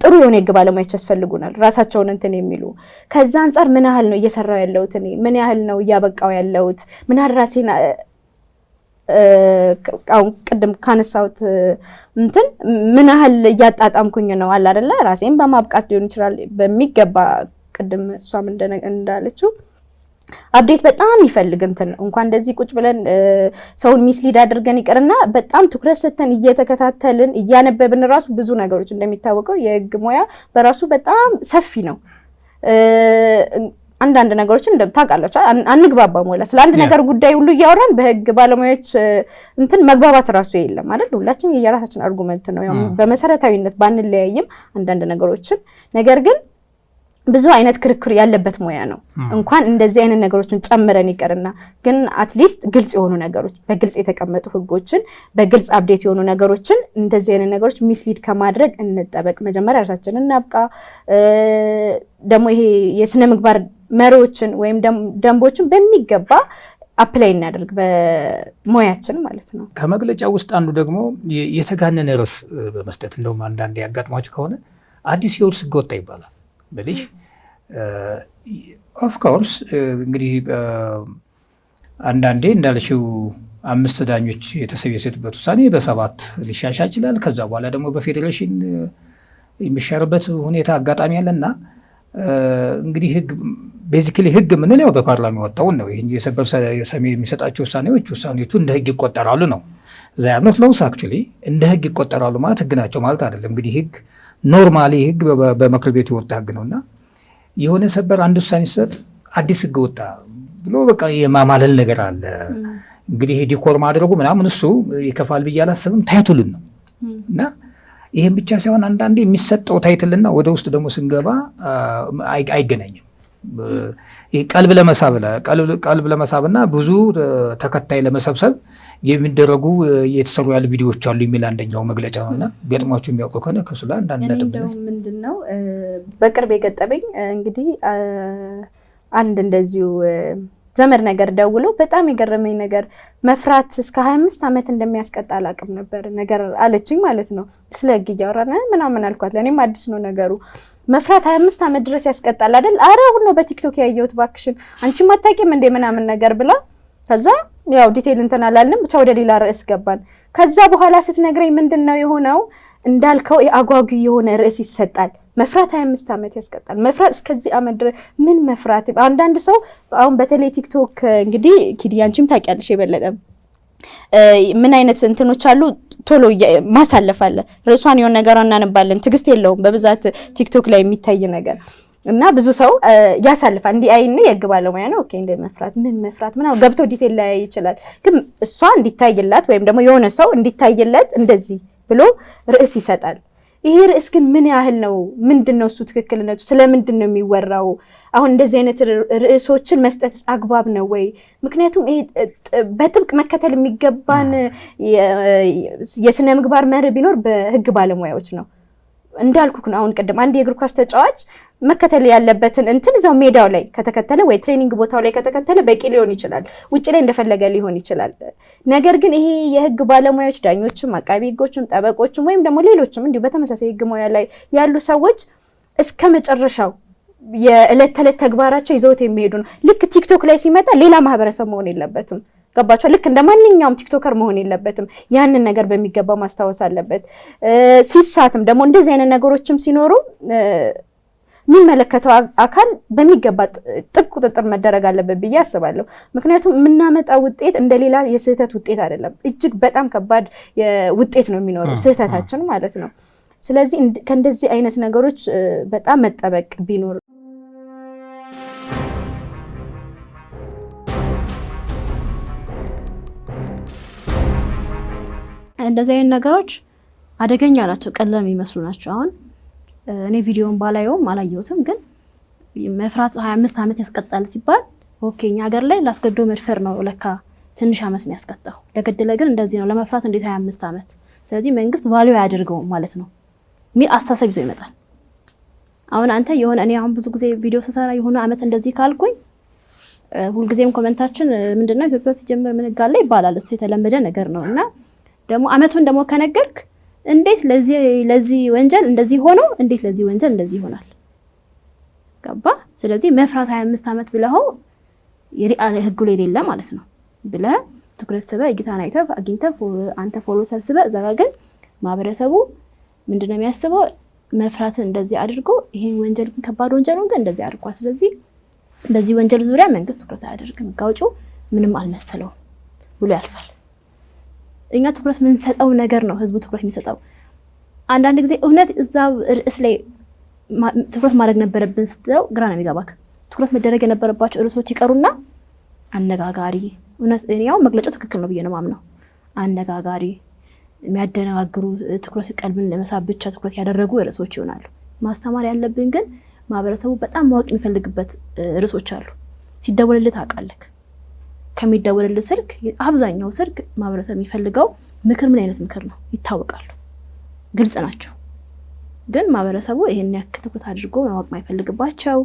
ጥሩ የሆነ የህግ ባለሙያዎች ያስፈልጉናል፣ ራሳቸውን እንትን የሚሉ። ከዛ አንፃር ምን ያህል ነው እየሰራው ያለሁት እኔ፣ ምን ያህል ነው እያበቃው ያለሁት፣ ምን ያህል ራሴን አሁን ቅድም ካነሳሁት እንትን ምን ያህል እያጣጣምኩኝ ነው አለ አይደለ? ራሴን በማብቃት ሊሆን ይችላል በሚገባ። ቅድም እሷም እንዳለችው አፕዴት በጣም ይፈልግ እንትን እንኳን እንደዚህ ቁጭ ብለን ሰውን ሚስሊድ አድርገን ይቅርና በጣም ትኩረት ሰተን እየተከታተልን እያነበብን ራሱ ብዙ ነገሮች እንደሚታወቀው የህግ ሙያ በራሱ በጣም ሰፊ ነው። አንዳንድ ነገሮችን እንደምታውቃላችሁ አንግባባም ወላ ስለ አንድ ነገር ጉዳይ ሁሉ እያወራን በህግ ባለሙያዎች እንትን መግባባት ራሱ የለም አይደል? ሁላችንም የራሳችን አርጉመንት ነው። ያው በመሰረታዊነት ባንለያይም አንዳንድ ነገሮችን ነገር ግን ብዙ አይነት ክርክር ያለበት ሙያ ነው። እንኳን እንደዚህ አይነት ነገሮችን ጨምረን ይቀርና ግን አትሊስት ግልጽ የሆኑ ነገሮች በግልጽ የተቀመጡ ህጎችን በግልጽ አፕዴት የሆኑ ነገሮችን እንደዚህ አይነት ነገሮች ሚስሊድ ከማድረግ እንጠበቅ። መጀመሪያ ራሳችንን እናብቃ። ደግሞ ይሄ የስነ ምግባር መሪዎችን ወይም ደንቦችን በሚገባ አፕላይ እናደርግ በሙያችን ማለት ነው። ከመግለጫ ውስጥ አንዱ ደግሞ የተጋነነ ርዕስ በመስጠት እንደውም አንዳንድ ያጋጥሟቸው ከሆነ አዲስ የውርስ ህግ ወጣ ይባላል በልሽ ኦፍ ኮርስ እንግዲህ አንዳንዴ እንዳልሽው 5 ዳኞች የተሰየሰጡበት ውሳኔ በ7 ሊሻሻል ይችላል። ከዛ በኋላ ደግሞ በፌዴሬሽን የሚሻርበት ሁኔታ አጋጣሚ ያለና እንግዲህ ህግ ቤዚካሊ ህግ የምንለው በፓርላማ የወጣውን ነው። ይሄ የሰበር ሰሚ የሚሰጣቸው ውሳኔዎቹ እንደ ህግ ይቆጠራሉ ነው። ዛያኖት ለውስ አክቹሊ እንደ ህግ ይቆጠራሉ ማለት ህግ ናቸው ማለት አይደለም። እንግዲህ ህግ ኖርማሊ ህግ በምክር ቤቱ የወጣ ህግ ነውና የሆነ ሰበር አንድ ውሳኔ ሲሰጥ አዲስ ህግ ወጣ ብሎ በቃ የማማለል ነገር አለ። እንግዲህ ዲኮር ማድረጉ ምናምን እሱ ይከፋል ብዬ አላስብም። ታይትሉን ነው እና ይህም ብቻ ሳይሆን አንዳንዴ የሚሰጠው ታይትልና ወደ ውስጥ ደግሞ ስንገባ አይገናኝም። ቀልብ ለመሳብና ብዙ ተከታይ ለመሰብሰብ የሚደረጉ የተሰሩ ያሉ ቪዲዮዎች አሉ የሚል አንደኛው መግለጫ ነውና ገጥሟቸው የሚያውቁ ከሆነ ከሱ ላይ አንዳንድ ነጥብ ምንድነው በቅርብ የገጠመኝ እንግዲህ አንድ እንደዚሁ ዘመድ ነገር ደውለው በጣም የገረመኝ ነገር መፍራት እስከ 25 ዓመት እንደሚያስቀጣ አላቅም ነበር ነገር አለችኝ ማለት ነው። ስለ ህግ እያወራን ምናምን አልኳት። ለእኔም አዲስ ነው ነገሩ። መፍራት 25 ዓመት ድረስ ያስቀጣል አይደል? አረ አሁን ነው በቲክቶክ ያየሁት ባክሽን አንቺ ማታቂም እንደ ምናምን ነገር ብላ ከዛ ያው ዲቴል እንትን አላልንም ብቻ ወደ ሌላ ርዕስ ገባን። ከዛ በኋላ ስትነግረኝ ምንድነው የሆነው እንዳልከው አጓጊ የሆነ ርዕስ ይሰጣል። መፍራት 25 ዓመት ያስቀጣል። መፍራት እስከዚህ ዓመት ድረስ ምን መፍራት? አንዳንድ ሰው አሁን በተለይ ቲክቶክ እንግዲህ ኪዲያንቺም ታውቂያለሽ የበለጠ ምን አይነት እንትኖች አሉ ቶሎ ማሳለፍ አለ። ርዕሷን የሆነ ነገር እናነባለን ትግስት የለውም በብዛት ቲክቶክ ላይ የሚታይ ነገር እና ብዙ ሰው ያሳልፋል። እንዲህ አይኑ የህግ ባለሙያ ነው ኦኬ እንደ መፍራት ምን መፍራት ምናምን ገብቶ ዲቴል ላይ ይችላል። ግን እሷ እንዲታይላት ወይም ደግሞ የሆነ ሰው እንዲታይለት እንደዚህ ብሎ ርዕስ ይሰጣል። ይሄ ርዕስ ግን ምን ያህል ነው? ምንድነው እሱ ትክክልነቱ? ስለምንድን ነው የሚወራው? አሁን እንደዚህ አይነት ርዕሶችን መስጠት አግባብ ነው ወይ? ምክንያቱም ይሄ በጥብቅ መከተል የሚገባን የስነ ምግባር መርህ ቢኖር በህግ ባለሙያዎች ነው። እንዳልኩክ ነው አሁን ቀደም አንድ የእግር ኳስ ተጫዋች መከተል ያለበትን እንትን እዛው ሜዳው ላይ ከተከተለ ወይ ትሬኒንግ ቦታው ላይ ከተከተለ በቂ ሊሆን ይችላል። ውጭ ላይ እንደፈለገ ሊሆን ይችላል። ነገር ግን ይሄ የህግ ባለሙያዎች ዳኞችም፣ አቃቢ ህጎችም፣ ጠበቆችም ወይም ደግሞ ሌሎችም እንዲሁ በተመሳሳይ ህግ ሙያ ላይ ያሉ ሰዎች እስከ መጨረሻው የዕለት ተዕለት ተግባራቸው ይዘውት የሚሄዱ ነው። ልክ ቲክቶክ ላይ ሲመጣ ሌላ ማህበረሰብ መሆን የለበትም። ገባቸው? ልክ እንደማንኛውም ቲክቶከር መሆን የለበትም። ያንን ነገር በሚገባ ማስታወስ አለበት። ሲሳትም ደግሞ እንደዚህ አይነት ነገሮችም ሲኖሩ የሚመለከተው አካል በሚገባ ጥብቅ ቁጥጥር መደረግ አለበት ብዬ አስባለሁ። ምክንያቱም የምናመጣው ውጤት እንደሌላ የስህተት ውጤት አይደለም። እጅግ በጣም ከባድ ውጤት ነው የሚኖረው ስህተታችን ማለት ነው። ስለዚህ ከእንደዚህ አይነት ነገሮች በጣም መጠበቅ ቢኖር እንደዚህ አይነት ነገሮች አደገኛ ናቸው። ቀላል የሚመስሉ ናቸው። አሁን እኔ ቪዲዮውን ባላየውም አላየሁትም፣ ግን መፍራት 25 ዓመት ያስቀጣል ሲባል ኦኬ እኛ ሀገር ላይ ላስገዶ መድፈር ነው ለካ ትንሽ ዓመት የሚያስቀጣው። ለገደለ ግን እንደዚህ ነው። ለመፍራት እንዴት 25 ዓመት? ስለዚህ መንግስት ቫልዩ አያደርገውም ማለት ነው ሚል አስተሳሰብ ይዞ ይመጣል። አሁን አንተ የሆነ እኔ አሁን ብዙ ጊዜ ቪዲዮ ስሰራ የሆነ ዓመት እንደዚህ ካልኩኝ ሁልጊዜም ኮሜንታችን ምንድነው ኢትዮጵያ ሲጀምር ምን ጋር ላይ ይባላል። እሱ የተለመደ ነገር ነው እና ደግሞ ዓመቱን ደግሞ ከነገርክ እንዴት ለዚህ ወንጀል እንደዚህ ሆኖ እንዴት ለዚህ ወንጀል እንደዚህ ይሆናል? ገባ? ስለዚህ መፍራት 25 ዓመት ብለው የሪአል ህግ ላይ የሌለ ማለት ነው ብለ ትኩረት ስበ እይታን አይተህ አግኝተህ አንተ ፎሎ ሰብስበ እዛ ጋር ግን ማህበረሰቡ ምንድነው የሚያስበው? መፍራትን እንደዚህ አድርጎ ይሄን ወንጀል ግን ከባድ ወንጀል ነው ግን እንደዚህ አድርጓል። ስለዚህ በዚህ ወንጀል ዙሪያ መንግስት ትኩረት አያደርግም፣ ጋውጪው ምንም አልመሰለው ብሎ ያልፋል። እኛ ትኩረት ምን ሰጠው ነገር ነው ህዝቡ ትኩረት የሚሰጠው። አንዳንድ ጊዜ እውነት እዛው ርዕስ ላይ ትኩረት ማድረግ ነበረብን ስትለው ግራ ነው የሚገባክ። ትኩረት መደረግ የነበረባቸው ርዕሶች ይቀሩና አነጋጋሪ እውነት እኔው መግለጫው ትክክል ነው ብዬ ነው ማምነው። አነጋጋሪ የሚያደናግሩ ትኩረት ቀልብን ለመሳብ ብቻ ትኩረት ያደረጉ ርዕሶች ይሆናሉ። ማስተማር ያለብን ግን ማህበረሰቡ በጣም ማወቅ የሚፈልግበት ርዕሶች አሉ። ሲደወልልህ ታውቃለህ። ከሚደወልልህ ስልክ አብዛኛው ስልክ ማህበረሰብ የሚፈልገው ምክር ምን አይነት ምክር ነው ይታወቃሉ፣ ግልጽ ናቸው። ግን ማህበረሰቡ ይሄን ያክል ትኩረት አድርጎ ማወቅ የማይፈልግባቸው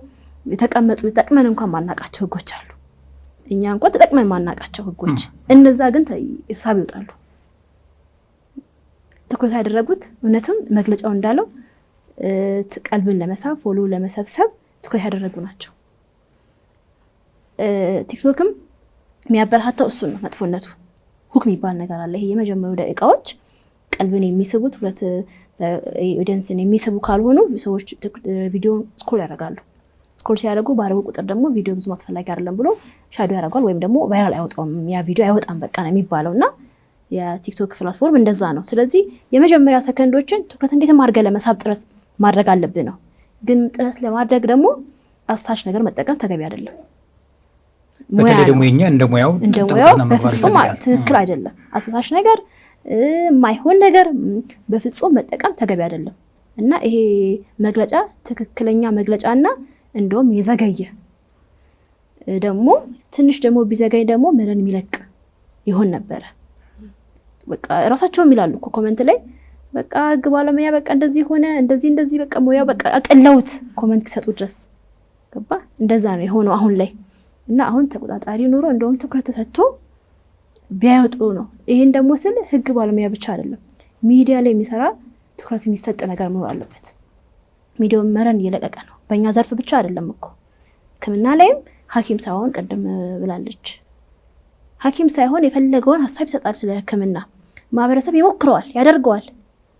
የተቀመጡ ተጠቅመን እንኳን ማናቃቸው ህጎች አሉ። እኛ እንኳን ተጠቅመን ማናቃቸው ህጎች እነዛ ግን ተሳብ ይወጣሉ። ትኩረት ያደረጉት እውነትም መግለጫው እንዳለው ቀልብን ለመሳብ ፎሎ ለመሰብሰብ ትኩረት ያደረጉ ናቸው። ቲክቶክም የሚያበረታታው እሱ ነው መጥፎነቱ። ሁክ የሚባል ነገር አለ። ይሄ የመጀመሪያው ደቂቃዎች ቀልብን የሚስቡት ሁለት ኦዲየንስን የሚስቡ ካልሆኑ ሰዎች ቪዲዮን ስክሮል ያደርጋሉ። ስክሮል ሲያደርጉ ባረጉ ቁጥር ደግሞ ቪዲዮ ብዙ አስፈላጊ አይደለም ብሎ ሻዶ ያደርጋል፣ ወይም ደግሞ ቫይራል አይወጣም፣ ያ ቪዲዮ አይወጣም በቃ ነው የሚባለው። እና የቲክቶክ ፕላትፎርም እንደዛ ነው። ስለዚህ የመጀመሪያ ሰከንዶችን ትኩረት እንዴት አድርገህ ለመሳብ ጥረት ማድረግ አለብህ ነው። ግን ጥረት ለማድረግ ደግሞ አሳች ነገር መጠቀም ተገቢ አይደለም። በተለይ ደግሞ የኛ እንደ ሙያው በፍጹም ትክክል አይደለም። አሳች ነገር የማይሆን ነገር በፍጹም መጠቀም ተገቢ አይደለም። እና ይሄ መግለጫ ትክክለኛ መግለጫና እንደውም የዘገየ ደግሞ ትንሽ ደግሞ ቢዘገይ ደግሞ ምንን የሚለቅ ይሆን ነበረ። በቃ ራሳቸውም ይላሉ እኮ ኮሜንት ላይ በቃ ህግ ባለሙያ በቃ እንደዚህ ሆነ እንደዚህ በቃ ሙያው በቃ አቀለውት ኮሜንት ሲሰጡ ድረስ ገባ። እንደዛ ነው የሆነው አሁን ላይ። እና አሁን ተቆጣጣሪ ኑሮ እንደውም ትኩረት ተሰጥቶ ቢያወጡ ነው። ይሄን ደግሞ ስል ህግ ባለሙያ ብቻ አይደለም፣ ሚዲያ ላይ የሚሰራ ትኩረት የሚሰጥ ነገር መኖር አለበት። ሚዲያው መረን እየለቀቀ ነው። በእኛ ዘርፍ ብቻ አይደለም እኮ ሕክምና ላይም ሐኪም ሳይሆን ቀደም ብላለች፣ ሐኪም ሳይሆን የፈለገውን ሀሳብ ይሰጣል ስለ ሕክምና። ማህበረሰብ ይሞክረዋል፣ ያደርገዋል።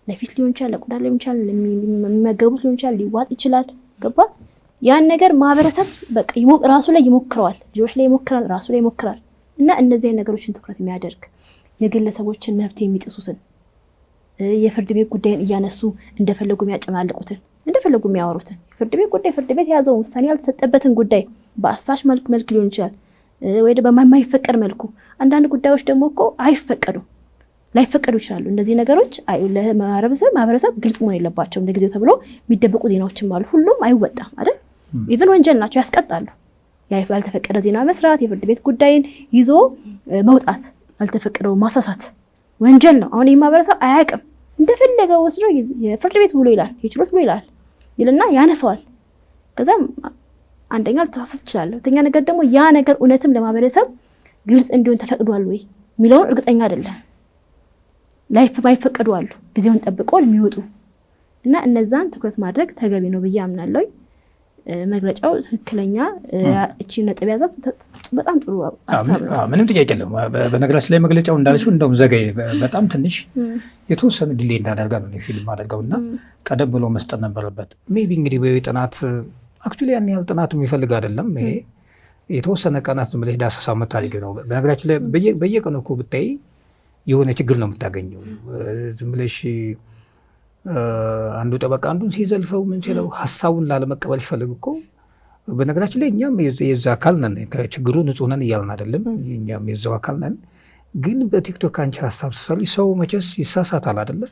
ለፊት ሊሆን ይችላል፣ ለቆዳ ሊሆን ይችላል፣ ለሚመገቡት ሊሆን ይችላል፣ ሊዋጥ ይችላል። ገባ? ያን ነገር ማህበረሰብ በቃ ራሱ ላይ ይሞክረዋል፣ ልጆች ላይ ይሞክራል፣ ራሱ ላይ ይሞክራል። እና እነዚህ ነገሮችን ትኩረት የሚያደርግ የግለሰቦችን መብት የሚጥሱትን የፍርድ ቤት ጉዳይን እያነሱ እንደፈለጉ የሚያጨማልቁትን እንደፈለጉ የሚያወሩትን ፍርድ ቤት ጉዳይ ፍርድ ቤት የያዘውን ውሳኔ ያልተሰጠበትን ጉዳይ በአሳሽ መልክ ሊሆን ይችላል ወይ በማይፈቀድ መልኩ። አንዳንድ ጉዳዮች ደግሞ እኮ አይፈቀዱም፣ ላይፈቀዱ ይችላሉ። እነዚህ ነገሮች ለማህበረሰብ ግልጽ መሆን የለባቸውም። ለጊዜው ተብሎ የሚደበቁ ዜናዎችም አሉ። ሁሉም አይወጣም አይደል? ኢቭን ወንጀል ናቸው፣ ያስቀጣሉ። ያልተፈቀደ ዜና መስራት፣ የፍርድ ቤት ጉዳይን ይዞ መውጣት፣ ያልተፈቀደው ማሳሳት ወንጀል ነው። አሁን ይህ ማህበረሰብ አያውቅም። እንደፈለገ ወስዶ የፍርድ ቤት ብሎ ይላል፣ የችሎት ብሎ ይላል ይልና ያነሰዋል። ከዛም አንደኛ ልተሳሳት ይችላል። ሁለተኛ ነገር ደግሞ ያ ነገር እውነትም ለማህበረሰብ ግልጽ እንዲሆን ተፈቅዷል ወይ የሚለውን እርግጠኛ አይደለም። ላይፍ ማይፈቀዱ አሉ፣ ጊዜውን ጠብቆ የሚወጡ እና እነዛን ትኩረት ማድረግ ተገቢ ነው ብዬ አምናለሁ። መግለጫው ትክክለኛ እቺ ነጥብ ያዛት በጣም ጥሩ ሀሳብ ነው። ምንም ጥያቄ የለውም። በነገራችን ላይ መግለጫው እንዳልሽው እንደውም ዘገይ በጣም ትንሽ የተወሰነ ዲሌ እንዳደርጋ ነው ፊልም አደርገው እና ቀደም ብሎ መስጠት ነበረበት። ሜቢ እንግዲህ ጥናት አክቹዋሊ ያን ያህል ጥናት የሚፈልግ አይደለም። ይሄ የተወሰነ ቀናት ዝም ብለሽ ዳሰሳ መታደርግ ነው። በነገራችን ላይ በየቀኑ እኮ ብታይ የሆነ ችግር ነው የምታገኘው። ዝም ብለሽ አንዱ ጠበቃ አንዱን ሲዘልፈው ምን ሲለው ሀሳቡን ላለመቀበል ሲፈልግ እኮ በነገራችን ላይ እኛም የዛ አካል ነን። ከችግሩ ንጹህ ነን እያልን አይደለም፣ እኛም የዛው አካል ነን። ግን በቲክቶክ አንቺ ሀሳብ ስትሰሪ ሰው መቼስ ይሳሳታል አይደለም።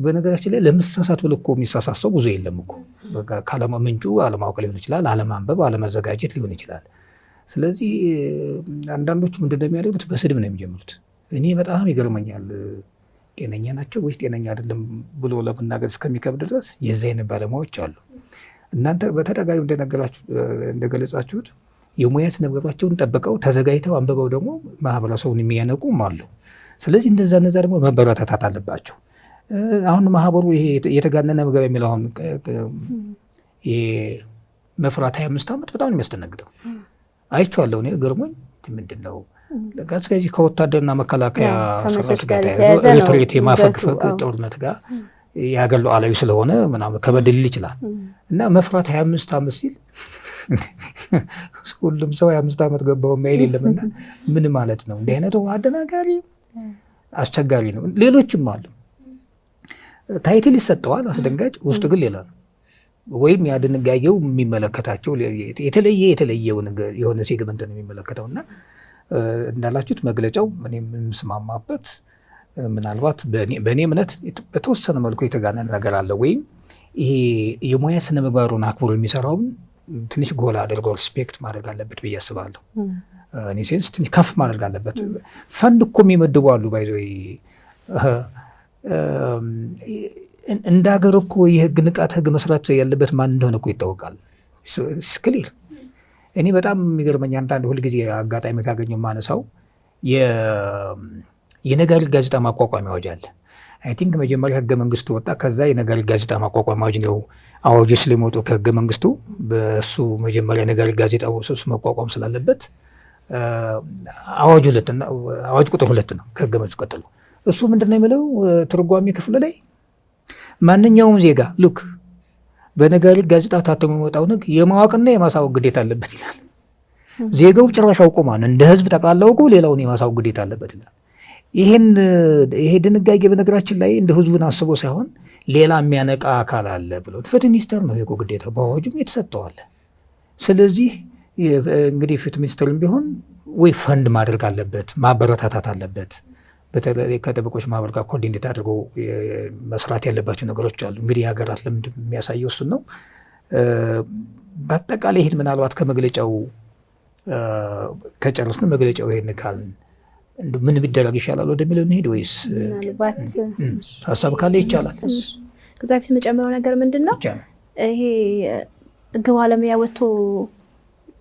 በነገራችን ላይ ለመሳሳት ብሎ እኮ የሚሳሳት ሰው ብዙ የለም እኮ። ምንጩ አለማወቅ ሊሆን ይችላል፣ አለማንበብ፣ አለመዘጋጀት ሊሆን ይችላል። ስለዚህ አንዳንዶቹ ምንድን ነው የሚያደርጉት? በስድብ ነው የሚጀምሩት። እኔ በጣም ይገርመኛል። ጤነኛ ናቸው ወይስ ጤነኛ አይደለም ብሎ ለመናገር እስከሚከብድ ድረስ የዚህ አይነት ባለሙያዎች አሉ። እናንተ በተደጋጋሚ እንደገለጻችሁት የሙያ ስነ ምግባራቸውን ጠብቀው ተዘጋጅተው አንብበው ደግሞ ማህበረሰቡን የሚያነቁም አሉ። ስለዚህ እነዛ ደግሞ መበረታታት አለባቸው። አሁን ማህበሩ ይሄ የተጋነነ ምግብ የሚለው አሁን መፍራት 25 ዓመት በጣም ነው የሚያስደነግጠው። አይቼዋለሁ እኔ ገርሞኝ ምንድን ነው ከዚህ ከወታደርና መከላከያ ሰራዊት ጋር ተያይዞ ሪትሪት የማፈግፈግ ጦርነት ጋር የሀገር ሉዓላዊ ስለሆነ ምናምን ከበድል ይችላል እና መፍራት 25 ዓመት ሲል ሁሉም ሰው 25 ዓመት ገባው ማይል የለምና ምን ማለት ነው? እንዲህ አይነቱ አደናጋሪ አስቸጋሪ ነው። ሌሎችም አሉ። ታይትል ይሰጠዋል አስደንጋጭ፣ ውስጥ ግን ሌላ ነው። ወይም ያ ድንጋጌው የሚመለከታቸው የተለየ የሆነ ሴግመንት ነው የሚመለከተውና እንዳላችሁት መግለጫው እኔ የምስማማበት ምናልባት በእኔ እምነት በተወሰነ መልኩ የተጋነነ ነገር አለ። ወይም ይሄ የሙያ ስነ ምግባሩን አክብሮ የሚሰራውን ትንሽ ጎላ አድርጎ ሪስፔክት ማድረግ አለበት ብዬ አስባለሁ። እኔ ሴንስ ትንሽ ከፍ ማድረግ አለበት። ፈንድ እኮ የሚመድቡ አሉ። ባይዞ እንደ ሀገር እኮ የህግ ንቃት ህግ መስራት ያለበት ማን እንደሆነ እኮ ይታወቃል። ስክሊር እኔ በጣም የሚገርመኝ አንዳንድ ሁልጊዜ አጋጣሚ ካገኘው ማነሳው የነጋሪት ጋዜጣ ማቋቋሚያ አዋጅ አለ። አይ ቲንክ መጀመሪያ ህገ መንግስቱ ወጣ። ከዛ የነጋሪት ጋዜጣ ማቋቋሚያ አዋጅ ነው። አዋጆች ስለሚወጡ ከህገ መንግስቱ በሱ መጀመሪያ ነጋሪት ጋዜጣ መቋቋም ስላለበት አዋጅ ቁጥር 2 ነው ከህገ መንግስቱ ቀጥሎ። እሱ ምንድነው የሚለው ትርጓሜ ክፍል ላይ ማንኛውም ዜጋ ልክ በነጋሪት ጋዜጣ ታትሞ የሚወጣው ህግ የማወቅና የማሳወቅ ግዴታ አለበት ይላል። ዜጋው ጭራሽ አውቆ ማለት እንደ ህዝብ ጠቅላላ አውቆ ሌላውን የማሳወቅ ግዴታ አለበት ይላል። ይሄ ድንጋጌ በነገራችን ላይ እንደ ህዝቡን አስቦ ሳይሆን ሌላ የሚያነቃ አካል አለ ብሎ ፍትህ ሚኒስቴር ነው የቆ ግዴታ በአዋጁም የተሰጠዋል። ስለዚህ እንግዲህ ፍትህ ሚኒስቴርም ቢሆን ወይ ፈንድ ማድረግ አለበት፣ ማበረታታት አለበት። በተለይ ከጠበቆች ማህበር ጋር ኮኦርዲኔት አድርገው መስራት ያለባቸው ነገሮች አሉ። እንግዲህ የሀገራት ልምድ የሚያሳየው እሱን ነው። በአጠቃላይ ይህን ምናልባት ከመግለጫው ከጨረስን መግለጫው ይሄን ካልን ምን ቢደረግ ይሻላል ወደሚለው እንሄድ ወይስ ሀሳብ ካለ ይቻላል? ከዛ በፊት የምጨምረው ነገር ምንድን ነው? ይሄ ህግ ባለሙያ ወጥቶ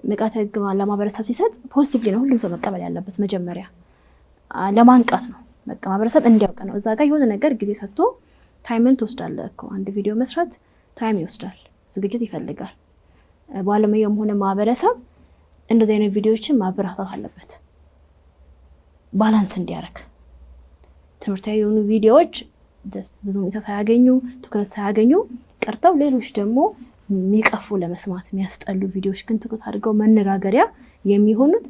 ንቃተ ህግ ለማህበረሰብ ሲሰጥ ፖዚቲቭሊ ነው ሁሉም ሰው መቀበል ያለበት። መጀመሪያ ለማንቃት ነው፣ በቃ ማህበረሰብ እንዲያውቅ ነው። እዛ ጋር የሆነ ነገር ጊዜ ሰጥቶ ታይምን ትወስዳለህ እኮ። አንድ ቪዲዮ መስራት ታይም ይወስዳል፣ ዝግጅት ይፈልጋል። ባለሙያውም ሆነ ማህበረሰብ እንደዚህ አይነት ቪዲዮዎችን ማበረታታት አለበት፣ ባላንስ እንዲያደርግ። ትምህርታዊ የሆኑ ቪዲዮዎች ብዙ ሁኔታ ሳያገኙ ትኩረት ሳያገኙ ቀርተው ሌሎች ደግሞ የሚቀፉ ለመስማት የሚያስጠሉ ቪዲዮዎች ግን ትኩረት አድርገው መነጋገሪያ የሚሆኑት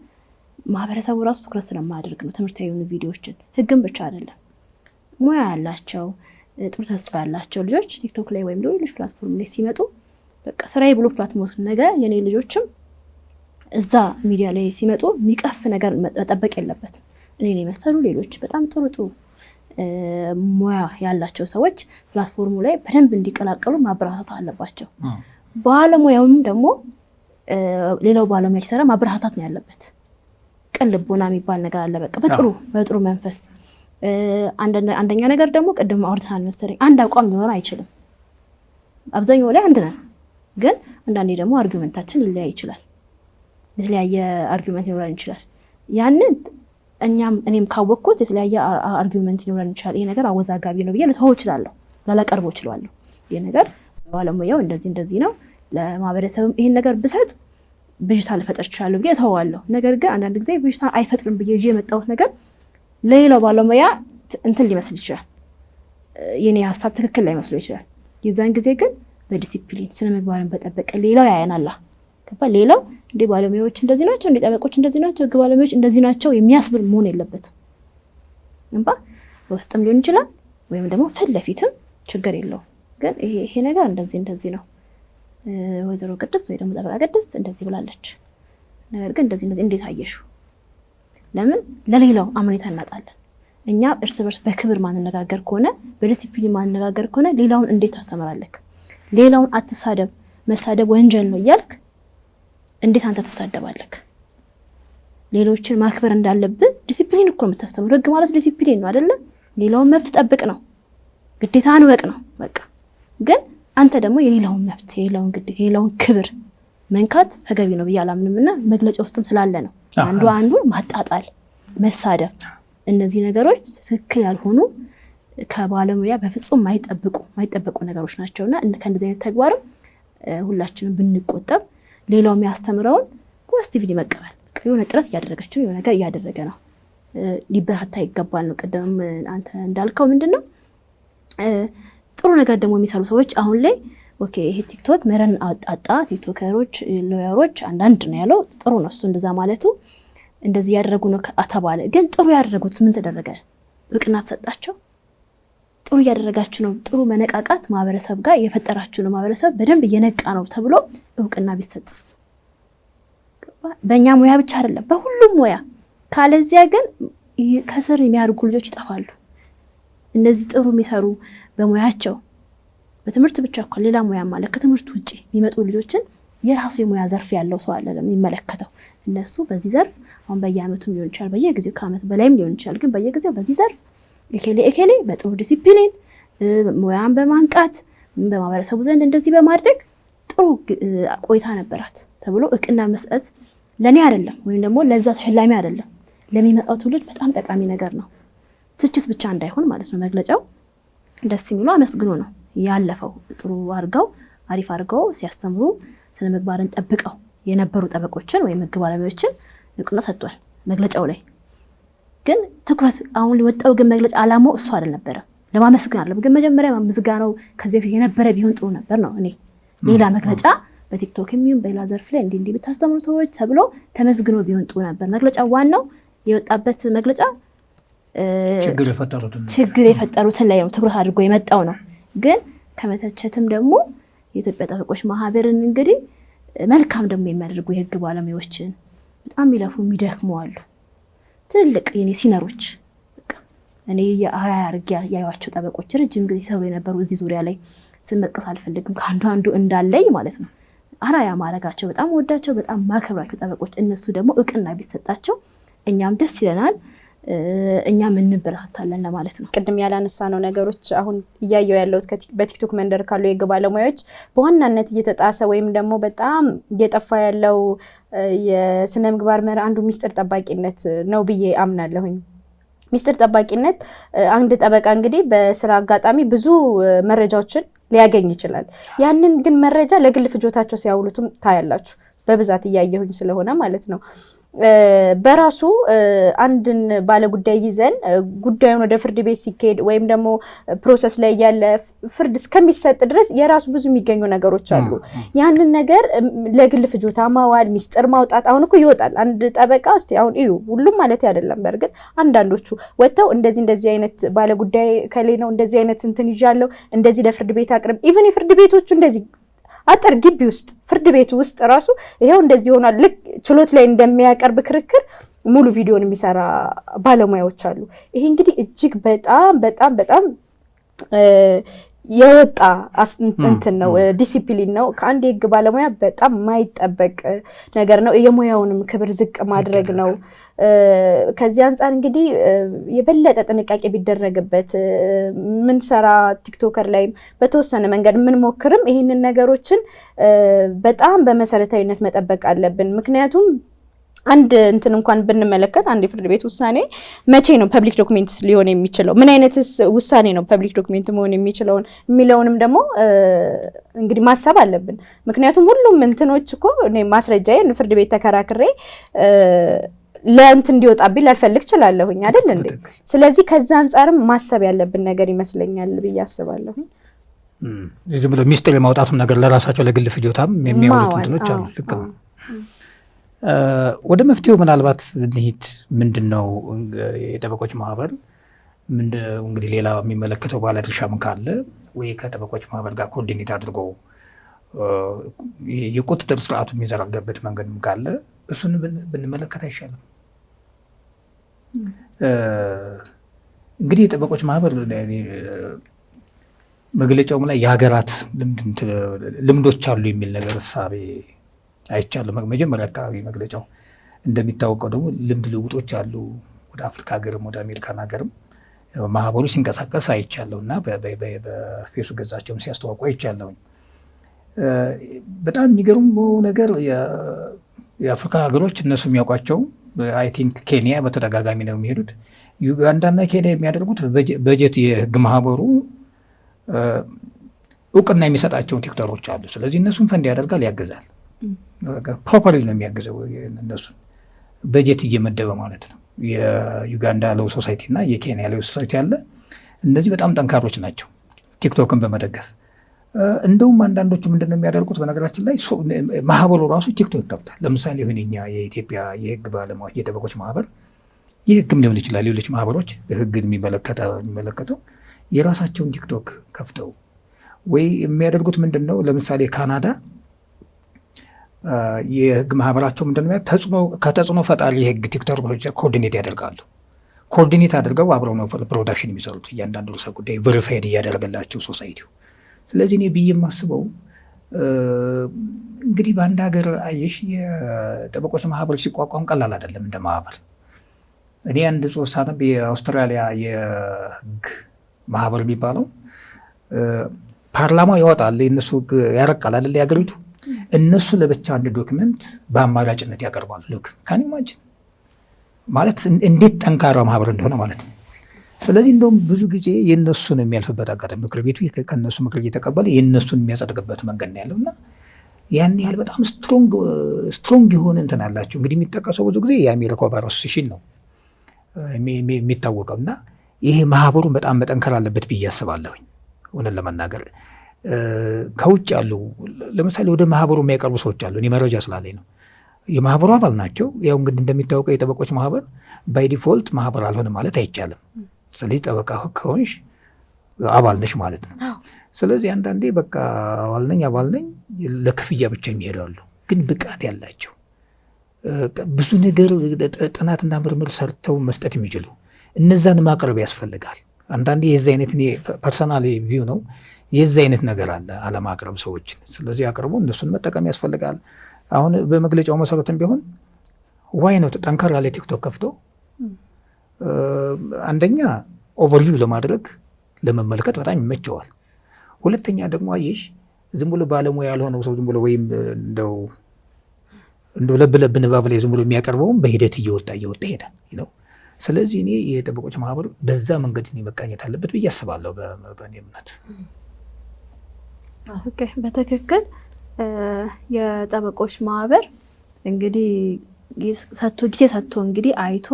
ማህበረሰቡ ራሱ ትኩረት ስለማያደርግ ነው። ትምህርታዊ የሆኑ ቪዲዮዎችን ህግም ብቻ አይደለም፣ ሙያ ያላቸው ጥሩ ተሰጥኦ ያላቸው ልጆች ቲክቶክ ላይ ወይም ሌሎች ፕላትፎርም ላይ ሲመጡ በቃ ስራዬ ብሎ ፕላትፎርም ነገ የኔ ልጆችም እዛ ሚዲያ ላይ ሲመጡ የሚቀፍ ነገር መጠበቅ የለበትም። እኔን የመሰሉ ሌሎች በጣም ጥሩ ጥሩ ሙያ ያላቸው ሰዎች ፕላትፎርሙ ላይ በደንብ እንዲቀላቀሉ ማበረታታት አለባቸው። ባለሙያውም ደግሞ ሌላው ባለሙያ ሲሰራ ማበረታታት ነው ያለበት። ቅን ልቦና የሚባል ነገር አለ። በቃ በጥሩ መንፈስ። አንደኛ ነገር ደግሞ ቅድም አውርተናል መሰለኝ፣ አንድ አቋም ሊኖር አይችልም። አብዛኛው ላይ አንድ ነን፣ ግን አንዳንዴ ደግሞ አርጊውመንታችን ሊለያይ ይችላል። የተለያየ አርጊውመንት ሊኖረን ይችላል። ያንን እኔም ካወቅኩት የተለያየ አርጊውመንት ሊኖረን ይችላል። ይሄ ነገር አወዛጋቢ ነው ብዬ ልተወው እችላለሁ፣ ላላቀርበው እችላለሁ። ይሄ ነገር ባለሙያው እንደዚህ ነው፣ ለማህበረሰብም ይሄን ነገር ብሰጥ ብዥታ ልፈጥር እችላለሁ ብዬ እተዋለሁ። ነገር ግን አንዳንድ ጊዜ ብዥታ አይፈጥርም ብዬ ይዤ የመጣሁት ነገር ለሌላው ባለሙያ እንትን ሊመስል ይችላል፣ የኔ ሀሳብ ትክክል ላይመስለው ይችላል። የዛን ጊዜ ግን በዲሲፕሊን ስነ ምግባርን በጠበቀ ሌላው ያየናላ። ሌላው እንደ ባለሙያዎች እንደዚህ ናቸው፣ እንደ ጠበቆች እንደዚህ ናቸው፣ ህግ ባለሙያዎች እንደዚህ ናቸው የሚያስብል መሆን የለበትም። እንባ በውስጥም ሊሆን ይችላል ወይም ደግሞ ፊት ለፊትም ችግር የለውም። ግን ይሄ ነገር እንደዚህ ነው፣ ወይዘሮ ቅድስት ወይ ደግሞ ጠበቃ ቅድስት እንደዚህ ብላለች፣ ነገር ግን እንደዚህ እንዴት አየሹ? ለምን ለሌላው አምኔታ እናጣለን? እኛ እርስ በርስ በክብር ማንነጋገር ከሆነ በዲሲፕሊን ማንነጋገር ከሆነ ሌላውን እንዴት ታስተምራለህ? ሌላውን አትሳደብ፣ መሳደብ ወንጀል ነው እያልክ እንዴት አንተ ትሳደባለህ? ሌሎችን ማክበር እንዳለብህ ዲሲፕሊን እኮ የምታስተምሩ። ህግ ማለት ዲሲፕሊን ነው አይደለ? ሌላውን መብት ጠብቅ ነው፣ ግዴታን ወቅ ነው በቃ። ግን አንተ ደግሞ የሌላውን መብት፣ የሌላውን ግዴታ፣ የሌላውን ክብር መንካት ተገቢ ነው ብዬ አላምንምና መግለጫ ውስጥም ስላለ ነው አንዱን ማጣጣል፣ መሳደብ፣ እነዚህ ነገሮች ትክክል ያልሆኑ ከባለሙያ በፍጹም ማይጠበቁ ነገሮች ናቸውና ከእንደዚህ አይነት ተግባርም ሁላችንም ብንቆጠብ ሌላው የሚያስተምረውን ፖዚቲቭሊ መቀበል። የሆነ ጥረት እያደረገች ነው፣ የሆነ ነገር እያደረገ ነው፣ ሊበረታታ ይገባል ነው። ቅድም አንተ እንዳልከው ምንድነው ጥሩ ነገር ደግሞ የሚሰሩ ሰዎች አሁን ላይ ኦኬ ይሄ ቲክቶክ መረን አጣጣ ቲክቶከሮች፣ ሎየሮች አንዳንድ ነው ያለው፣ ጥሩ ነው እሱ እንደዛ ማለቱ። እንደዚህ ያደረጉ ነው አተባለ። ግን ጥሩ ያደረጉት ምን ተደረገ? እውቅና ተሰጣቸው? ጥሩ እያደረጋችሁ ነው፣ ጥሩ መነቃቃት ማህበረሰብ ጋር የፈጠራችሁ ነው፣ ማህበረሰብ በደንብ እየነቃ ነው ተብሎ እውቅና ቢሰጥስ? በእኛ ሙያ ብቻ አይደለም በሁሉም ሙያ። ካለዚያ ግን ከስር የሚያርጉ ልጆች ይጠፋሉ። እነዚህ ጥሩ የሚሰሩ በሙያቸው በትምህርት ብቻ እኮ ሌላ ሙያ ማለት ከትምህርት ውጪ የሚመጡ ልጆችን የራሱ የሙያ ዘርፍ ያለው ሰው አለ የሚመለከተው። እነሱ በዚህ ዘርፍ አሁን በየአመቱም ሊሆን ይችላል፣ በየጊዜው ከአመት በላይም ሊሆን ይችላል። ግን በየጊዜው በዚህ ዘርፍ ኤኬሌ በጥሩ ዲሲፕሊን ሙያን በማንቃት በማህበረሰቡ ዘንድ እንደዚህ በማድረግ ጥሩ ቆይታ ነበራት ተብሎ እውቅና መስጠት ለኔ አይደለም ወይም ደግሞ ለዛ ተሸላሚ አይደለም፣ ለሚመጣው ትውልድ በጣም ጠቃሚ ነገር ነው። ትችት ብቻ እንዳይሆን ማለት ነው። መግለጫው ደስ የሚሉ አመስግኖ ነው ያለፈው። ጥሩ አድርገው አሪፍ አድርገው ሲያስተምሩ ስነ ምግባርን ጠብቀው የነበሩ ጠበቆችን ወይም ህግ ባለሙያዎችን እውቅና ሰጥቷል መግለጫው ላይ። ግን ትኩረት አሁን ሊወጣው ግን መግለጫ አላማው እሱ አልነበረም። ለማመስገን አለም ግን መጀመሪያ ምስጋናው ከዚህ በፊት የነበረ ቢሆን ጥሩ ነበር ነው። እኔ ሌላ መግለጫ በቲክቶክ የሚሆን በሌላ ዘርፍ ላይ እንዲህ ብታስተምሩ ሰዎች ተብሎ ተመስግኖ ቢሆን ጥሩ ነበር። መግለጫው ዋናው የወጣበት መግለጫ ችግር የፈጠሩትን ላይ ነው ትኩረት አድርጎ የመጣው ነው። ግን ከመተቸትም ደግሞ የኢትዮጵያ ጠበቆች ማህበርን እንግዲህ መልካም ደግሞ የሚያደርጉ የህግ ባለሙያዎችን በጣም የሚለፉ የሚደክሙ አሉ። ትልልቅ የኔ ሲነሮች እኔ የአራያ አድርጌ ያዩዋቸው ጠበቆች ረጅም ጊዜ ሰሩ የነበሩ እዚህ ዙሪያ ላይ ስመጥቀስ አልፈልግም ከአንዱ እንዳለኝ ማለት ነው። አራያ ማረጋቸው በጣም ወዳቸው በጣም ማከብራቸው ጠበቆች እነሱ ደግሞ እውቅና ቢሰጣቸው እኛም ደስ ይለናል፣ እኛም እንበረታታለን ለማለት ነው። ቅድም ያላነሳ ነው ነገሮች አሁን እያየው ያለውት በቲክቶክ መንደር ካሉ የህግ ባለሙያዎች በዋናነት እየተጣሰ ወይም ደግሞ በጣም እየጠፋ ያለው የስነ ምግባር መርህ አንዱ ሚስጥር ጠባቂነት ነው ብዬ አምናለሁኝ። ሚስጥር ጠባቂነት አንድ ጠበቃ እንግዲህ በስራ አጋጣሚ ብዙ መረጃዎችን ሊያገኝ ይችላል። ያንን ግን መረጃ ለግል ፍጆታቸው ሲያውሉትም ታያላችሁ። በብዛት እያየሁኝ ስለሆነ ማለት ነው። በራሱ አንድን ባለጉዳይ ይዘን ጉዳዩን ወደ ፍርድ ቤት ሲካሄድ ወይም ደግሞ ፕሮሰስ ላይ ያለ ፍርድ እስከሚሰጥ ድረስ የራሱ ብዙ የሚገኙ ነገሮች አሉ። ያንን ነገር ለግል ፍጆታ ማዋል፣ ሚስጥር ማውጣት አሁን እኮ ይወጣል። አንድ ጠበቃ እስቲ አሁን እዩ፣ ሁሉም ማለት አይደለም፣ በእርግጥ አንዳንዶቹ ወጥተው እንደዚህ አይነት ባለጉዳይ ከሌ ነው እንደዚህ አይነት እንትን ይዣለሁ እንደዚህ ለፍርድ ቤት አቅርብ። ኢቭን የፍርድ ቤቶቹ እንደዚህ አጥር ግቢ ውስጥ ፍርድ ቤቱ ውስጥ ራሱ ይሄው እንደዚህ ሆኗል ልክ ችሎት ላይ እንደሚያቀርብ ክርክር ሙሉ ቪዲዮን የሚሰራ ባለሙያዎች አሉ። ይሄ እንግዲህ እጅግ በጣም የወጣ እንትን ነው፣ ዲሲፕሊን ነው። ከአንድ የህግ ባለሙያ በጣም የማይጠበቅ ነገር ነው። የሙያውንም ክብር ዝቅ ማድረግ ነው። ከዚህ አንጻር እንግዲህ የበለጠ ጥንቃቄ ቢደረግበት ምን ሰራ ቲክቶከር ላይም በተወሰነ መንገድ ምን ሞክርም ይህንን ነገሮችን በጣም በመሰረታዊነት መጠበቅ አለብን። ምክንያቱም አንድ እንትን እንኳን ብንመለከት አንድ የፍርድ ቤት ውሳኔ መቼ ነው ፐብሊክ ዶክሜንትስ ሊሆን የሚችለው፣ ምን አይነትስ ውሳኔ ነው ፐብሊክ ዶክሜንት መሆን የሚችለውን የሚለውንም ደግሞ እንግዲህ ማሰብ አለብን። ምክንያቱም ሁሉም እንትኖች እኮ እኔ ማስረጃዬን ፍርድ ቤት ተከራክሬ ለእንት እንዲወጣብኝ ላልፈልግ እችላለሁኝ አይደል እንዴ? ስለዚህ ከዛ አንጻርም ማሰብ ያለብን ነገር ይመስለኛል ብዬ አስባለሁኝ። ዝም ብሎ ሚስጥር የማውጣትም ነገር ለራሳቸው ለግል ፍጆታም የሚያውሉት እንትኖች አሉ። ልክ ነው። ወደ መፍትሄው ምናልባት እንሂድ። ምንድነው የጠበቆች ማህበር እንግዲህ ሌላ የሚመለከተው ባለድርሻም ካለ ወይ ከጠበቆች ማህበር ጋር ኮኦርዲኔት አድርጎ የቁጥጥር ስርዓቱ የሚዘረጋበት መንገድም ካለ እሱን ብንመለከት አይሻልም? እንግዲህ የጠበቆች ማህበር መግለጫውም ላይ የሀገራት ልምዶች አሉ የሚል ነገር እሳቤ አይቻልም። መጀመሪያ አካባቢ መግለጫው እንደሚታወቀው ደግሞ ልምድ ልውጦች አሉ። ወደ አፍሪካ ሀገርም ወደ አሜሪካን ሀገርም ማህበሩ ሲንቀሳቀስ አይቻለሁ እና በፌስቡክ ገጻቸውም ሲያስተዋውቁ አይቻለሁኝ። በጣም የሚገርመው ነገር የአፍሪካ ሀገሮች እነሱ የሚያውቋቸው አይ ቲንክ ኬንያ በተደጋጋሚ ነው የሚሄዱት። ዩጋንዳና ኬንያ የሚያደርጉት በጀት የህግ ማህበሩ እውቅና የሚሰጣቸው ቲክቶከሮች አሉ። ስለዚህ እነሱን ፈንድ ያደርጋል፣ ያግዛል። ፕሮፐርሊ ነው የሚያግዘው። እነሱ በጀት እየመደበ ማለት ነው። የዩጋንዳ ሎው ሶሳይቲ እና የኬንያ ሎው ሶሳይቲ አለ። እነዚህ በጣም ጠንካሮች ናቸው ቲክቶክን በመደገፍ። እንደውም አንዳንዶቹ ምንድነው የሚያደርጉት? በነገራችን ላይ ማህበሩ ራሱ ቲክቶክ ይከፍታል። ለምሳሌ ይሁንኛ የኢትዮጵያ የህግ ባለሙያዎች የጠበቆች ማህበር የህግም ሊሆን ይችላል፣ ሌሎች ማህበሮች ህግን የሚመለከተው የራሳቸውን ቲክቶክ ከፍተው ወይ የሚያደርጉት ምንድን ነው? ለምሳሌ ካናዳ የህግ ማህበራቸው ምንድን ነው ከተጽዕኖ ፈጣሪ የህግ ቲክቶከሮች ኮኦርዲኔት ያደርጋሉ። ኮኦርዲኔት አድርገው አብረው ነው ፕሮዳክሽን የሚሰሩት። እያንዳንዱ ርዕሰ ጉዳይ ቬሪፋይድ እያደረገላቸው ሶሳይቲው። ስለዚህ እኔ ብዬ የማስበው እንግዲህ በአንድ ሀገር አየሽ የጠበቆች ማህበር ሲቋቋም ቀላል አይደለም እንደ ማህበር። እኔ አንድ ጽሑፍ ሳነብ የአውስትራሊያ የህግ ማህበር የሚባለው ፓርላማ ያወጣል፣ የእነሱ ያረቃል አይደል የሀገሪቱ። እነሱ ለብቻ አንድ ዶክመንት በአማራጭነት ያቀርባሉ። ልክ ካን ኢማጂን ማለት እንዴት ጠንካራ ማህበር እንደሆነ ማለት ነው። ስለዚህ እንደውም ብዙ ጊዜ የእነሱን የሚያልፍበት አጋጣሚ ምክር ቤቱ ከእነሱ ምክር እየተቀበለ የእነሱን የሚያጸድቅበት መንገድ ነው ያለው እና ያን ያህል በጣም ስትሮንግ የሆነ እንትን አላቸው። እንግዲህ የሚጠቀሰው ብዙ ጊዜ የአሜሪካው ባር አሶሴሽን ነው የሚታወቀው እና ይሄ ማህበሩ በጣም መጠንከር አለበት ብዬ አስባለሁኝ። እውነት ለመናገር ከውጭ ያሉ ለምሳሌ ወደ ማህበሩ የሚያቀርቡ ሰዎች አሉ። እኔ መረጃ ስላለኝ ነው። የማህበሩ አባል ናቸው። ያው እንግዲህ እንደሚታወቀው የጠበቆች ማህበር ባይ ዲፎልት ማህበር አልሆነ ማለት አይቻልም። ስለዚህ ጠበቃ ከሆንሽ አባል ነሽ ማለት ነው። ስለዚህ አንዳንዴ በቃ አባል ነኝ ለክፍያ ብቻ የሚሄዳሉ፣ ግን ብቃት ያላቸው ብዙ ነገር ጥናትና ምርምር ሰርተው መስጠት የሚችሉ እነዛን ማቅረብ ያስፈልጋል። አንዳንዴ የዚህ አይነት እኔ ፐርሰናል ቪው ነው፣ የዚህ አይነት ነገር አለ አለማቅረብ ሰዎችን። ስለዚህ አቅርቦ እነሱን መጠቀም ያስፈልጋል። አሁን በመግለጫው መሰረትም ቢሆን ዋይ ነው ጠንከር ያለ ቲክቶክ ከፍቶ አንደኛ ኦቨርቪው ለማድረግ ለመመልከት በጣም ይመቸዋል። ሁለተኛ ደግሞ አየሽ ዝም ብሎ ባለሙያ ያልሆነው ሰው ዝም ብሎ ወይም እንደው ለብ ንባብ ላይ ዝም ብሎ የሚያቀርበውም በሂደት እየወጣ ይሄዳል ነው። ስለዚህ እኔ የጠበቆች ማህበር በዛ መንገድ መቃኘት አለበት ብዬ አስባለሁ በእኔ እምነት። ኦኬ፣ በትክክል የጠበቆች ማህበር እንግዲህ ጊዜ ሰጥቶ እንግዲህ አይቶ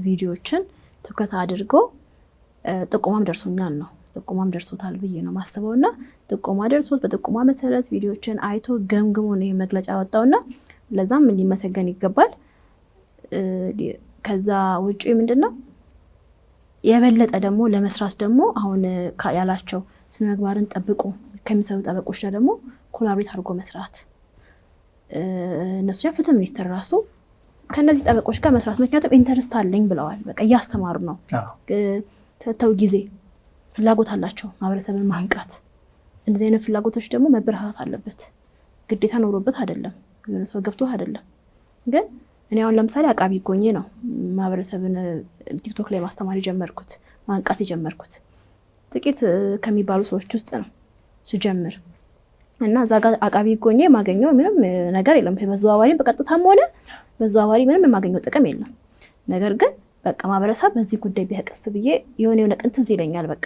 ቪዲዮዎችን ትኩረት አድርጎ ጥቆማም ደርሶኛል ነው ጥቆማም ደርሶታል ብዬ ነው ማስበው እና ጥቆማ ደርሶት በጥቆማ መሰረት ቪዲዮዎችን አይቶ ገምግሞ ነው መግለጫ ያወጣውና ለዛም ሊመሰገን ይገባል። ከዛ ውጪ ምንድነው የበለጠ ደግሞ ለመስራት ደግሞ አሁን ያላቸው ስነ ምግባርን ጠብቆ ከሚሰሩ ጠበቆች ጋር ደግሞ ኮላቦሬት አድርጎ መስራት እነሱ ፍትህ ሚኒስቴር ራሱ ከነዚህ ጠበቆች ጋር መስራት ምክንያቱም ኢንተረስት አለኝ ብለዋል። በቃ እያስተማሩ ነው። ተተው ጊዜ ፍላጎት አላቸው ማህበረሰብን ማንቃት። እንደዚህ አይነት ፍላጎቶች ደግሞ መበረታታት አለበት። ግዴታ ኖሮበት አይደለም፣ የሆነ ሰው ገፍቶት አይደለም። ግን እኔ አሁን ለምሳሌ አቃቢ ጎኜ ነው ማህበረሰብን ቲክቶክ ላይ ማስተማር የጀመርኩት ማንቃት የጀመርኩት ጥቂት ከሚባሉ ሰዎች ውስጥ ነው ሲጀምር እና እዛ ጋር አቃቢ ጎኜ ማገኘው ምንም ነገር የለም። በዘዋዋሪ በቀጥታም ሆነ በዘዋዋሪ ምንም የማገኘው ጥቅም የለም። ነገር ግን በቃ ማህበረሰብ በዚህ ጉዳይ ቢያቀስ ብዬ የሆነ ቀን ትዝ ይለኛል። በቃ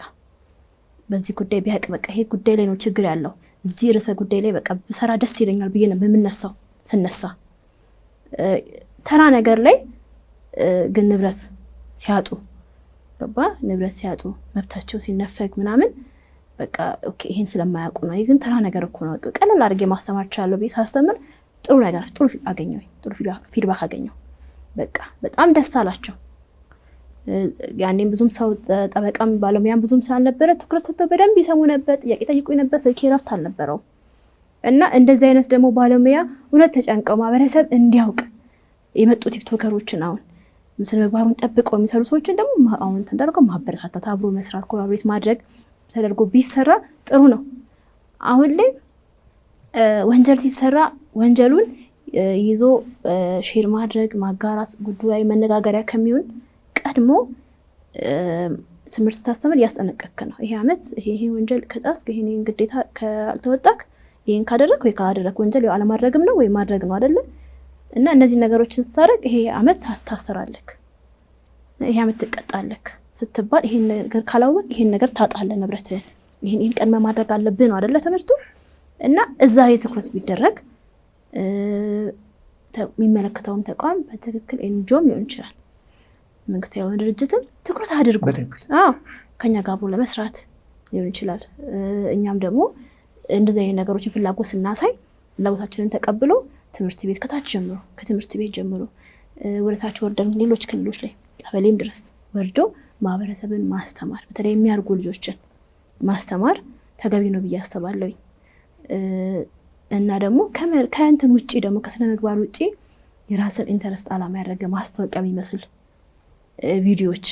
በዚህ ጉዳይ ቢያቅ በቃ ይሄ ጉዳይ ላይ ነው ችግር ያለው እዚህ ርዕሰ ጉዳይ ላይ በቃ ብሰራ ደስ ይለኛል ብዬ ነው የምነሳው። ስነሳ ተራ ነገር ላይ ግን ንብረት ሲያጡ ንብረት ሲያጡ መብታቸው ሲነፈግ ምናምን በቃ ኦኬ ይሄን ስለማያውቁ ነው። ይሄ ግን ተራ ነገር እኮ ነው። ቀለል አድርጌ ማስተማር እችላለሁ ብዬ ሳስተምር ጥሩ ነገር ጥሩ ፊድባክ አገኘሁ። በቃ በጣም ደስ አላቸው። ያኔም ብዙም ሰው ጠበቃም ባለሙያም ብዙም ስላልነበረ ትኩረት ሰጥተው በደንብ ይሰሙ ነበር። ጥያቄ ጠይቁኝ ነበር። ስልኬ ረፍት አልነበረው እና እንደዚህ አይነት ደግሞ ባለሙያ እውነት ተጨንቀው ማህበረሰብ እንዲያውቅ የመጡ ቲክቶከሮችን አሁን ስነ ምግባሩን ጠብቀው የሚሰሩ ሰዎችን ደግሞ አሁን ተደርገው ማበረታታት፣ አብሮ መስራት፣ ኮላቦሬት ማድረግ ተደርጎ ቢሰራ ጥሩ ነው። አሁን ላይ ወንጀል ሲሰራ ወንጀሉን ይዞ ሼር ማድረግ ማጋራት ጉዳይ መነጋገሪያ ከሚሆን ቀድሞ ትምህርት ስታስተምር ያስጠነቀቅክ ነው። ይሄ አመት ይሄ ወንጀል ከጣስክ ይሄን ግዴታ ካልተወጣክ ይሄን ካደረክ ወይ ካደረክ ወንጀል ያው አለማድረግም ነው ወይ ማድረግ ነው አይደለ? እና እነዚህ ነገሮችን ስትሳረቅ ይሄ አመት ታሰራለክ፣ ይሄ አመት ትቀጣለክ ስትባል ይሄን ነገር ካላወቅ ይሄን ነገር ታጣለህ ንብረትህን፣ ይሄን ቀድመ ማድረግ አለብህ ነው አይደለ ትምህርቱ። እና እዛ ላይ ትኩረት ቢደረግ የሚመለከተውም ተቋም በትክክል ኤንጆም ሊሆን ይችላል መንግስታዊ የሆነ ድርጅትም ትኩረት አድርጎ ከኛ ጋር አብሮ ለመስራት ሊሆን ይችላል። እኛም ደግሞ እንደዚህ አይነት ነገሮችን ፍላጎት ስናሳይ ፍላጎታችንን ተቀብሎ ትምህርት ቤት ከታች ጀምሮ ከትምህርት ቤት ጀምሮ ወደ ታች ወርደን ሌሎች ክልሎች ላይ ቀበሌም ድረስ ወርዶ ማህበረሰብን ማስተማር በተለይ የሚያርጉ ልጆችን ማስተማር ተገቢ ነው ብዬ አስባለሁ። እና ደግሞ ከእንትን ውጪ ደግሞ ከስነ ምግባር ውጪ የራስን ኢንተረስት አላማ ያደረገ ማስታወቂያ የሚመስል ቪዲዮዎች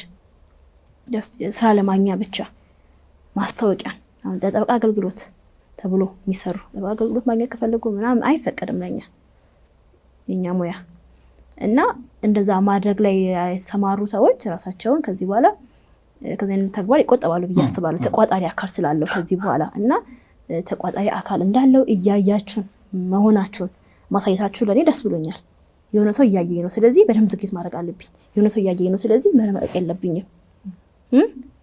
ስራ ለማግኛ ብቻ ማስታወቂያን አሁን ጠበቃ አገልግሎት ተብሎ የሚሰሩ ጠበቃ አገልግሎት ማግኘት ከፈለጉ ምናምን አይፈቀድም ለኛ የኛ ሙያ። እና እንደዛ ማድረግ ላይ የተሰማሩ ሰዎች ራሳቸውን ከዚህ በኋላ ከዚህ አይነት ተግባር ይቆጠባሉ ብዬ አስባለሁ። ተቋጣሪ አካል ስላለው ከዚህ በኋላ እና ተቋጣሪ አካል እንዳለው እያያችሁን መሆናችሁን ማሳየታችሁ ለኔ ደስ ብሎኛል። የሆነ ሰው እያየኝ ነው፣ ስለዚህ በደንብ ዝግጅት ማድረግ አለብኝ። የሆነ ሰው እያየኝ ነው፣ ስለዚህ መረመቅ የለብኝም።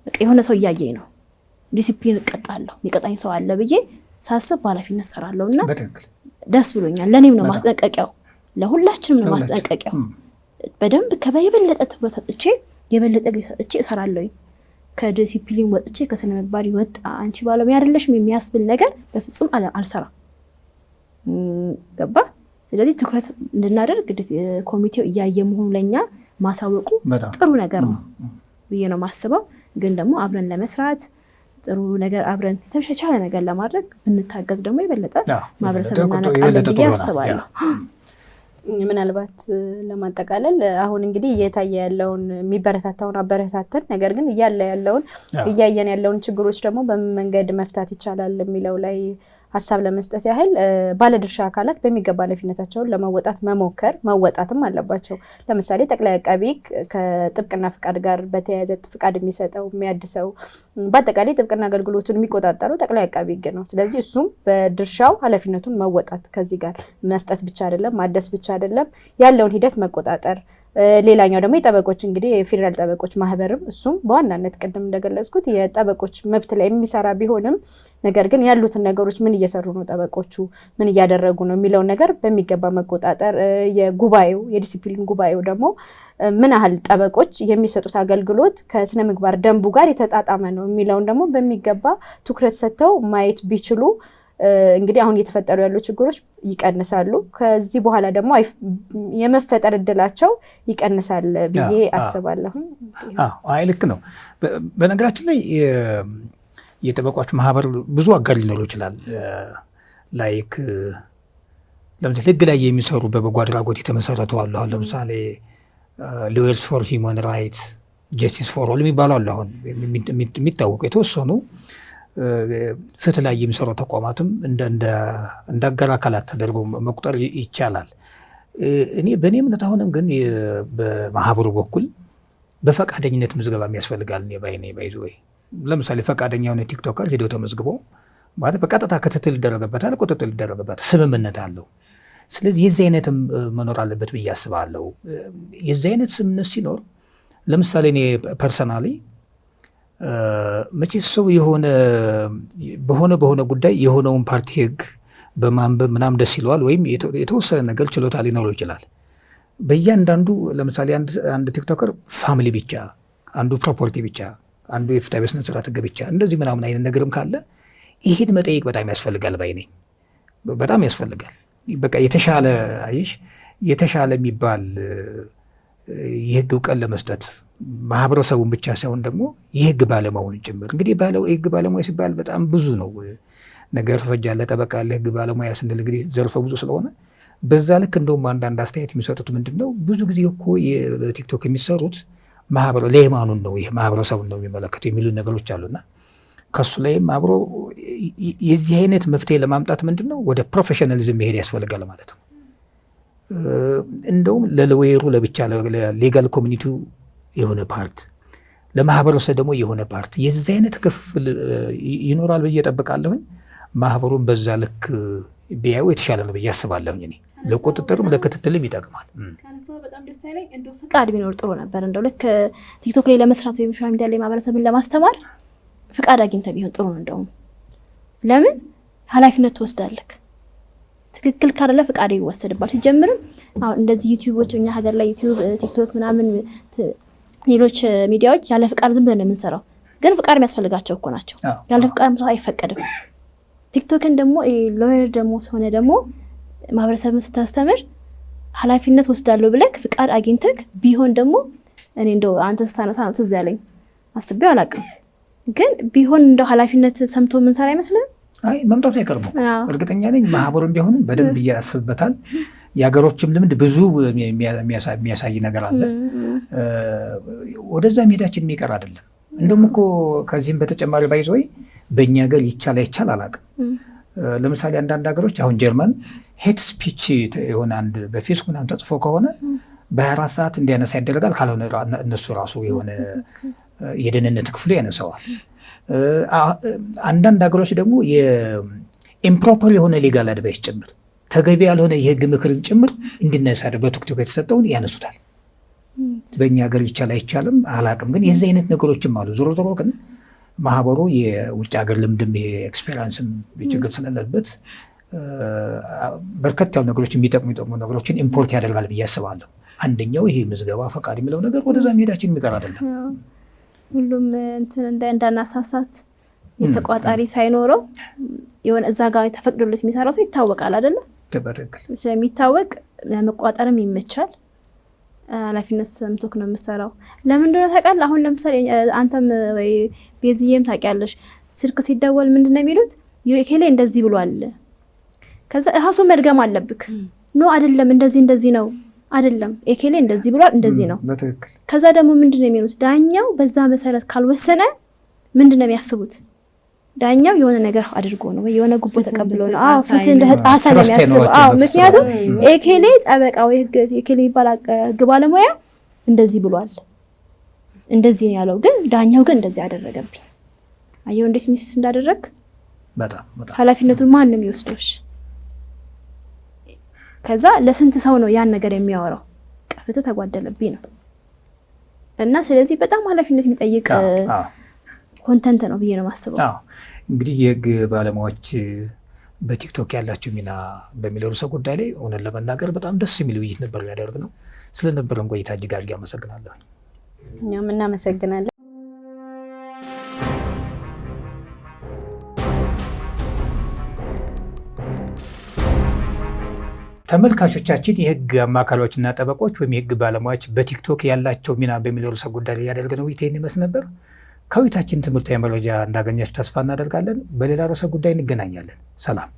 በቃ የሆነ ሰው እያየኝ ነው፣ ዲሲፕሊን እቀጣለሁ፣ የሚቀጣኝ ሰው አለ ብዬ ሳስብ በኃላፊነት ሰራለሁና ደስ ብሎኛል። ለኔም ነው ማስጠንቀቂያው፣ ለሁላችንም ነው ማስጠንቀቂያው። በደንብ የበለጠ ትኩረት ሰጥቼ የበለጠ ጊዜ ሰጥቼ እሰራለሁኝ። ከዲሲፕሊን ወጥቼ ከስነ ምግባር ወጣ አንቺ ባለሙያ አይደለሽም የሚያስብል ነገር በፍጹም አልሰራም። ገባ? ስለዚህ ትኩረት እንድናደርግ ኮሚቴው እያየ መሆኑ ለኛ ማሳወቁ ጥሩ ነገር ነው ብዬ ነው ማስበው። ግን ደግሞ አብረን ለመስራት ጥሩ ነገር አብረን የተሻለ ነገር ለማድረግ ብንታገዝ ደግሞ የበለጠ ማህበረሰብ እናነቃለን ብዬ አስባለሁ። ምናልባት ለማጠቃለል አሁን እንግዲህ እየታየ ያለውን የሚበረታታውን አበረታተን፣ ነገር ግን ያለውን እያየን ያለውን ችግሮች ደግሞ በምን መንገድ መፍታት ይቻላል የሚለው ላይ ሀሳብ ለመስጠት ያህል ባለድርሻ አካላት በሚገባ ኃላፊነታቸውን ለመወጣት መወጣትም አለባቸው። ለምሳሌ ጠቅላይ አቃቤ ሕግ ከጥብቅና ፍቃድ ጋር በተያያዘ ፍቃድ የሚሰጠው የሚያድሰው፣ በአጠቃላይ ጥብቅና አገልግሎቱን የሚቆጣጠረው ጠቅላይ አቃቤ ሕግ ነው። ስለዚህ እሱም በድርሻው ኃላፊነቱን መወጣት፣ ከዚህ ጋር መስጠት ብቻ አይደለም፣ ማደስ ብቻ አይደለም፣ ያለውን ሂደት መቆጣጠር። ሌላኛው ደግሞ የጠበቆች እንግዲህ የፌዴራል ጠበቆች ማህበርም እሱም በዋናነት ቅድም እንደገለጽኩት የጠበቆች መብት ላይ የሚሰራ ቢሆንም ነገር ግን ያሉትን ነገሮች ምን እየሰሩ ነው፣ ጠበቆቹ ምን እያደረጉ ነው የሚለውን ነገር በሚገባ መቆጣጠር። የጉባኤው የዲሲፕሊን ጉባኤው ደግሞ ምን ያህል ጠበቆች የሚሰጡት አገልግሎት ከስነ ምግባር ደንቡ ጋር የተጣጣመ ነው የሚለውን ደግሞ በሚገባ ትኩረት ሰጥተው ማየት ቢችሉ እንግዲህ አሁን እየተፈጠሩ ያሉ ችግሮች ይቀንሳሉ። ከዚህ በኋላ ደግሞ የመፈጠር እድላቸው ይቀንሳል ብዬ አስባለሁ። አይ ልክ ነው። በነገራችን ላይ የጠበቆች ማህበር ብዙ አጋር ሊኖረው ይችላል። ላይክ ለምሳሌ ህግ ላይ የሚሰሩ በበጎ አድራጎት የተመሰረቱ አሉ። አሁን ለምሳሌ ሎየርስ ፎር ሂውማን ራይትስ፣ ጀስቲስ ፎር ኦል የሚባሉ አሉ። አሁን የሚታወቁ የተወሰኑ ፍትህ ላይ የሚሰሩ ተቋማትም እንደ አጋር አካላት ተደርጎ መቁጠር ይቻላል። በእኔ እምነት አሁንም ግን በማህበሩ በኩል በፈቃደኝነት ምዝገባ የሚያስፈልጋል። ባይዘወይ ለምሳሌ ፈቃደኛ የሆነ ቲክቶከር ሄዶ ተመዝግቦ ማለት በቀጥታ ክትትል ይደረግበታል፣ ቁጥጥር ይደረግበታል፣ ስምምነት አለው። ስለዚህ የዚህ አይነትም መኖር አለበት ብዬ አስባለሁ። የዚህ አይነት ስምምነት ሲኖር ለምሳሌ እኔ ፐርሰናሊ መቼ ሰው በሆነ ጉዳይ የሆነውን ፓርቲ ህግ በማንበብ ምናምን ደስ ይለዋል፣ ወይም የተወሰነ ነገር ችሎታ ሊኖረው ይችላል። በእያንዳንዱ ለምሳሌ አንድ ቲክቶከር ፋሚሊ ብቻ፣ አንዱ ፕሮፐርቲ ብቻ፣ አንዱ የፍትሐ ብሔር ስነ ስርዓት ህግ ብቻ እንደዚህ ምናምን አይነት ነገርም ካለ ይሄን መጠየቅ በጣም ያስፈልጋል ባይ ነኝ። በጣም ያስፈልጋል። በቃ የተሻለ የሚባል የህግ እውቀት ለመስጠት ማህበረሰቡን ብቻ ሳይሆን ደግሞ የህግ ባለሙያውን ጭምር። እንግዲህ የህግ ባለሙያ ሲባል በጣም ብዙ ነው ነገር ፈጃለ፣ ጠበቃ አለ፣ ህግ ባለሙያ ስንል እንግዲህ ዘርፈ ብዙ ስለሆነ በዛ ልክ እንደውም አንዳንድ አስተያየት የሚሰጡት ምንድን ነው ብዙ ጊዜ እኮ በቲክቶክ የሚሰሩት ለሃይማኖት ነው፣ ይሄ ማህበረሰቡን ነው የሚመለከቱ የሚሉ ነገሮች አሉና ከሱ ላይም አብሮ የዚህ አይነት መፍትሄ ለማምጣት ምንድን ነው ወደ ፕሮፌሽናሊዝም መሄድ ያስፈልጋል ማለት ነው። እንደውም ለሎየሩ ለብቻ ለሌጋል ኮሚኒቲው የሆነ ፓርት፣ ለማህበረሰብ ደግሞ የሆነ ፓርት፣ የዚህ አይነት ክፍል ይኖራል ብዬ እጠብቃለሁኝ። ማህበሩን በዛ ልክ ቢያዩ የተሻለ ነው ብዬ አስባለሁኝ። እኔ ለቁጥጥርም ለክትትልም ይጠቅማል። በጣም ደስ ያለኝ እንደው ፍቃድ ቢኖር ጥሩ ነበር። እንደው ልክ ቲክቶክ ላይ ለመስራት ወይም ሶሻል ሚዲያ ላይ ማህበረሰብን ለማስተማር ፍቃድ አግኝተህ ቢሆን ጥሩ ነው። እንደውም ለምን ኃላፊነት ትወስዳለህ? ትክክል ካደለ ፍቃድ ይወሰድባል። ሲጀምርም አሁን እንደዚህ ዩቲዩቦች እኛ ሀገር ላይ ዩቲዩብ፣ ቲክቶክ ምናምን ሌሎች ሚዲያዎች ያለ ፍቃድ ዝም ብለን የምንሰራው፣ ግን ፍቃድ የሚያስፈልጋቸው እኮ ናቸው። ያለ ፍቃድ መስራት አይፈቀድም። ቲክቶክን ደግሞ ሎየር ደግሞ ሆነ ደግሞ ማህበረሰብን ስታስተምር ኃላፊነት ወስዳለሁ ብለህ ፍቃድ አግኝተህ ቢሆን ደግሞ እኔ እንደው አንተ ስታነሳ ነው ትዝ ያለኝ፣ አስቤው አላውቅም፣ ግን ቢሆን እንደው ኃላፊነት ሰምቶ የምንሰራ አይመስልም? አይ መምጣቱ አይቀርም። እርግጠኛ ነኝ ማህበሩን ቢሆንም በደንብ እያስብበታል። የሀገሮችም ልምድ ብዙ የሚያሳይ ነገር አለ። ወደዛ መሄዳችን የሚቀር አይደለም። እንደውም እኮ ከዚህም በተጨማሪ ባይዘወይ በእኛ ሀገር ይቻል አይቻል አላውቅም። ለምሳሌ አንዳንድ ሀገሮች አሁን ጀርመን ሄት ስፒች የሆነ አንድ በፌስቡክ ምናምን ተጽፎ ከሆነ በ24 ሰዓት እንዲያነሳ ይደረጋል። ካልሆነ እነሱ ራሱ የሆነ የደህንነት ክፍሉ ያነሳዋል። አንዳንድ ሀገሮች ደግሞ የኢምፕሮፐር የሆነ ሌጋል አድቫይስ ጭምር ተገቢ ያልሆነ የህግ ምክርን ጭምር እንዲነሳ በቲክቶክ የተሰጠውን ያነሱታል። በእኛ ሀገር ይቻል አይቻልም አላውቅም፣ ግን የዚህ አይነት ነገሮችም አሉ። ዞሮ ዞሮ ግን ማህበሩ የውጭ ሀገር ልምድም ኤክስፔሪንስም ችግር ስለሌለበት በርከት ያሉ ነገሮች የሚጠቅሙ ነገሮችን ኢምፖርት ያደርጋል ብዬ አስባለሁ። አንደኛው ይሄ ምዝገባ ፈቃድ የሚለው ነገር ወደዛ መሄዳችን የሚቀር አይደለም። ሁሉም እንዳናሳሳት የተቋጣሪ ሳይኖረው የሆነ እዛ ጋር ተፈቅዶለት የሚሰራው ሰው ይታወቃል አይደለ? በትክክል ስለሚታወቅ ለመቋጠርም ይመቻል። ኃላፊነት ሰምቶክ ነው የምሰራው። ለምን እንደሆነ ታውቃለህ? አሁን ለምሳሌ አንተም ወይ ቤዝዬም ታውቂያለሽ፣ ስልክ ሲደወል ምንድነው የሚሉት? የኬሌ እንደዚህ ብሏል። ከዛ ራሱ መድገም አለብክ። ኖ አይደለም እንደዚህ ነው አይደለም የኬሌ እንደዚህ ብሏል እንደዚህ ነው። በትክክል ከዛ ደግሞ ምንድነው የሚሉት? ዳኛው በዛ መሰረት ካልወሰነ ምንድነው የሚያስቡት? ዳኛው የሆነ ነገር አድርጎ ነው ወይ የሆነ ጉቦ ተቀብሎ ነው። ፍትህ እንደተጣሰ ነው የሚያስበው። ምክንያቱም ኤኬሌ ጠበቃ ወይ ኤኬሌ ይባላል ህግ ባለሙያ እንደዚህ ብሏል እንደዚህ ነው ያለው፣ ግን ዳኛው ግን እንደዚህ አደረገብኝ። አየው እንዴት ሚስ እንዳደረግ። በጣም ኃላፊነቱን ማን ነው የሚወስደው? ከዛ ለስንት ሰው ነው ያን ነገር የሚያወራው? ፍትህ ተጓደለብኝ ነው። እና ስለዚህ በጣም ኃላፊነት የሚጠይቅ ኮንተንት ነው ብዬ ነው የማስበው። እንግዲህ የህግ ባለሙያዎች በቲክቶክ ያላቸው ሚና በሚለው ርዕሰ ጉዳይ ላይ እውነት ለመናገር በጣም ደስ የሚል ውይይት ነበር ያደርግ ነው። ስለነበረን ቆይታ እጅግ አድርጌ አመሰግናለሁ። እኛም እናመሰግናለን። ተመልካቾቻችን የህግ አማካሪዎችና ጠበቆች ወይም የህግ ባለሙያዎች በቲክቶክ ያላቸው ሚና በሚለው ርዕሰ ጉዳይ ላይ ያደረግነው ውይይት ይህን ይመስል ነበር። ከውይይታችን ትምህርታዊ መረጃ እንዳገኛችሁ ተስፋ እናደርጋለን። በሌላ ርዕሰ ጉዳይ እንገናኛለን። ሰላም።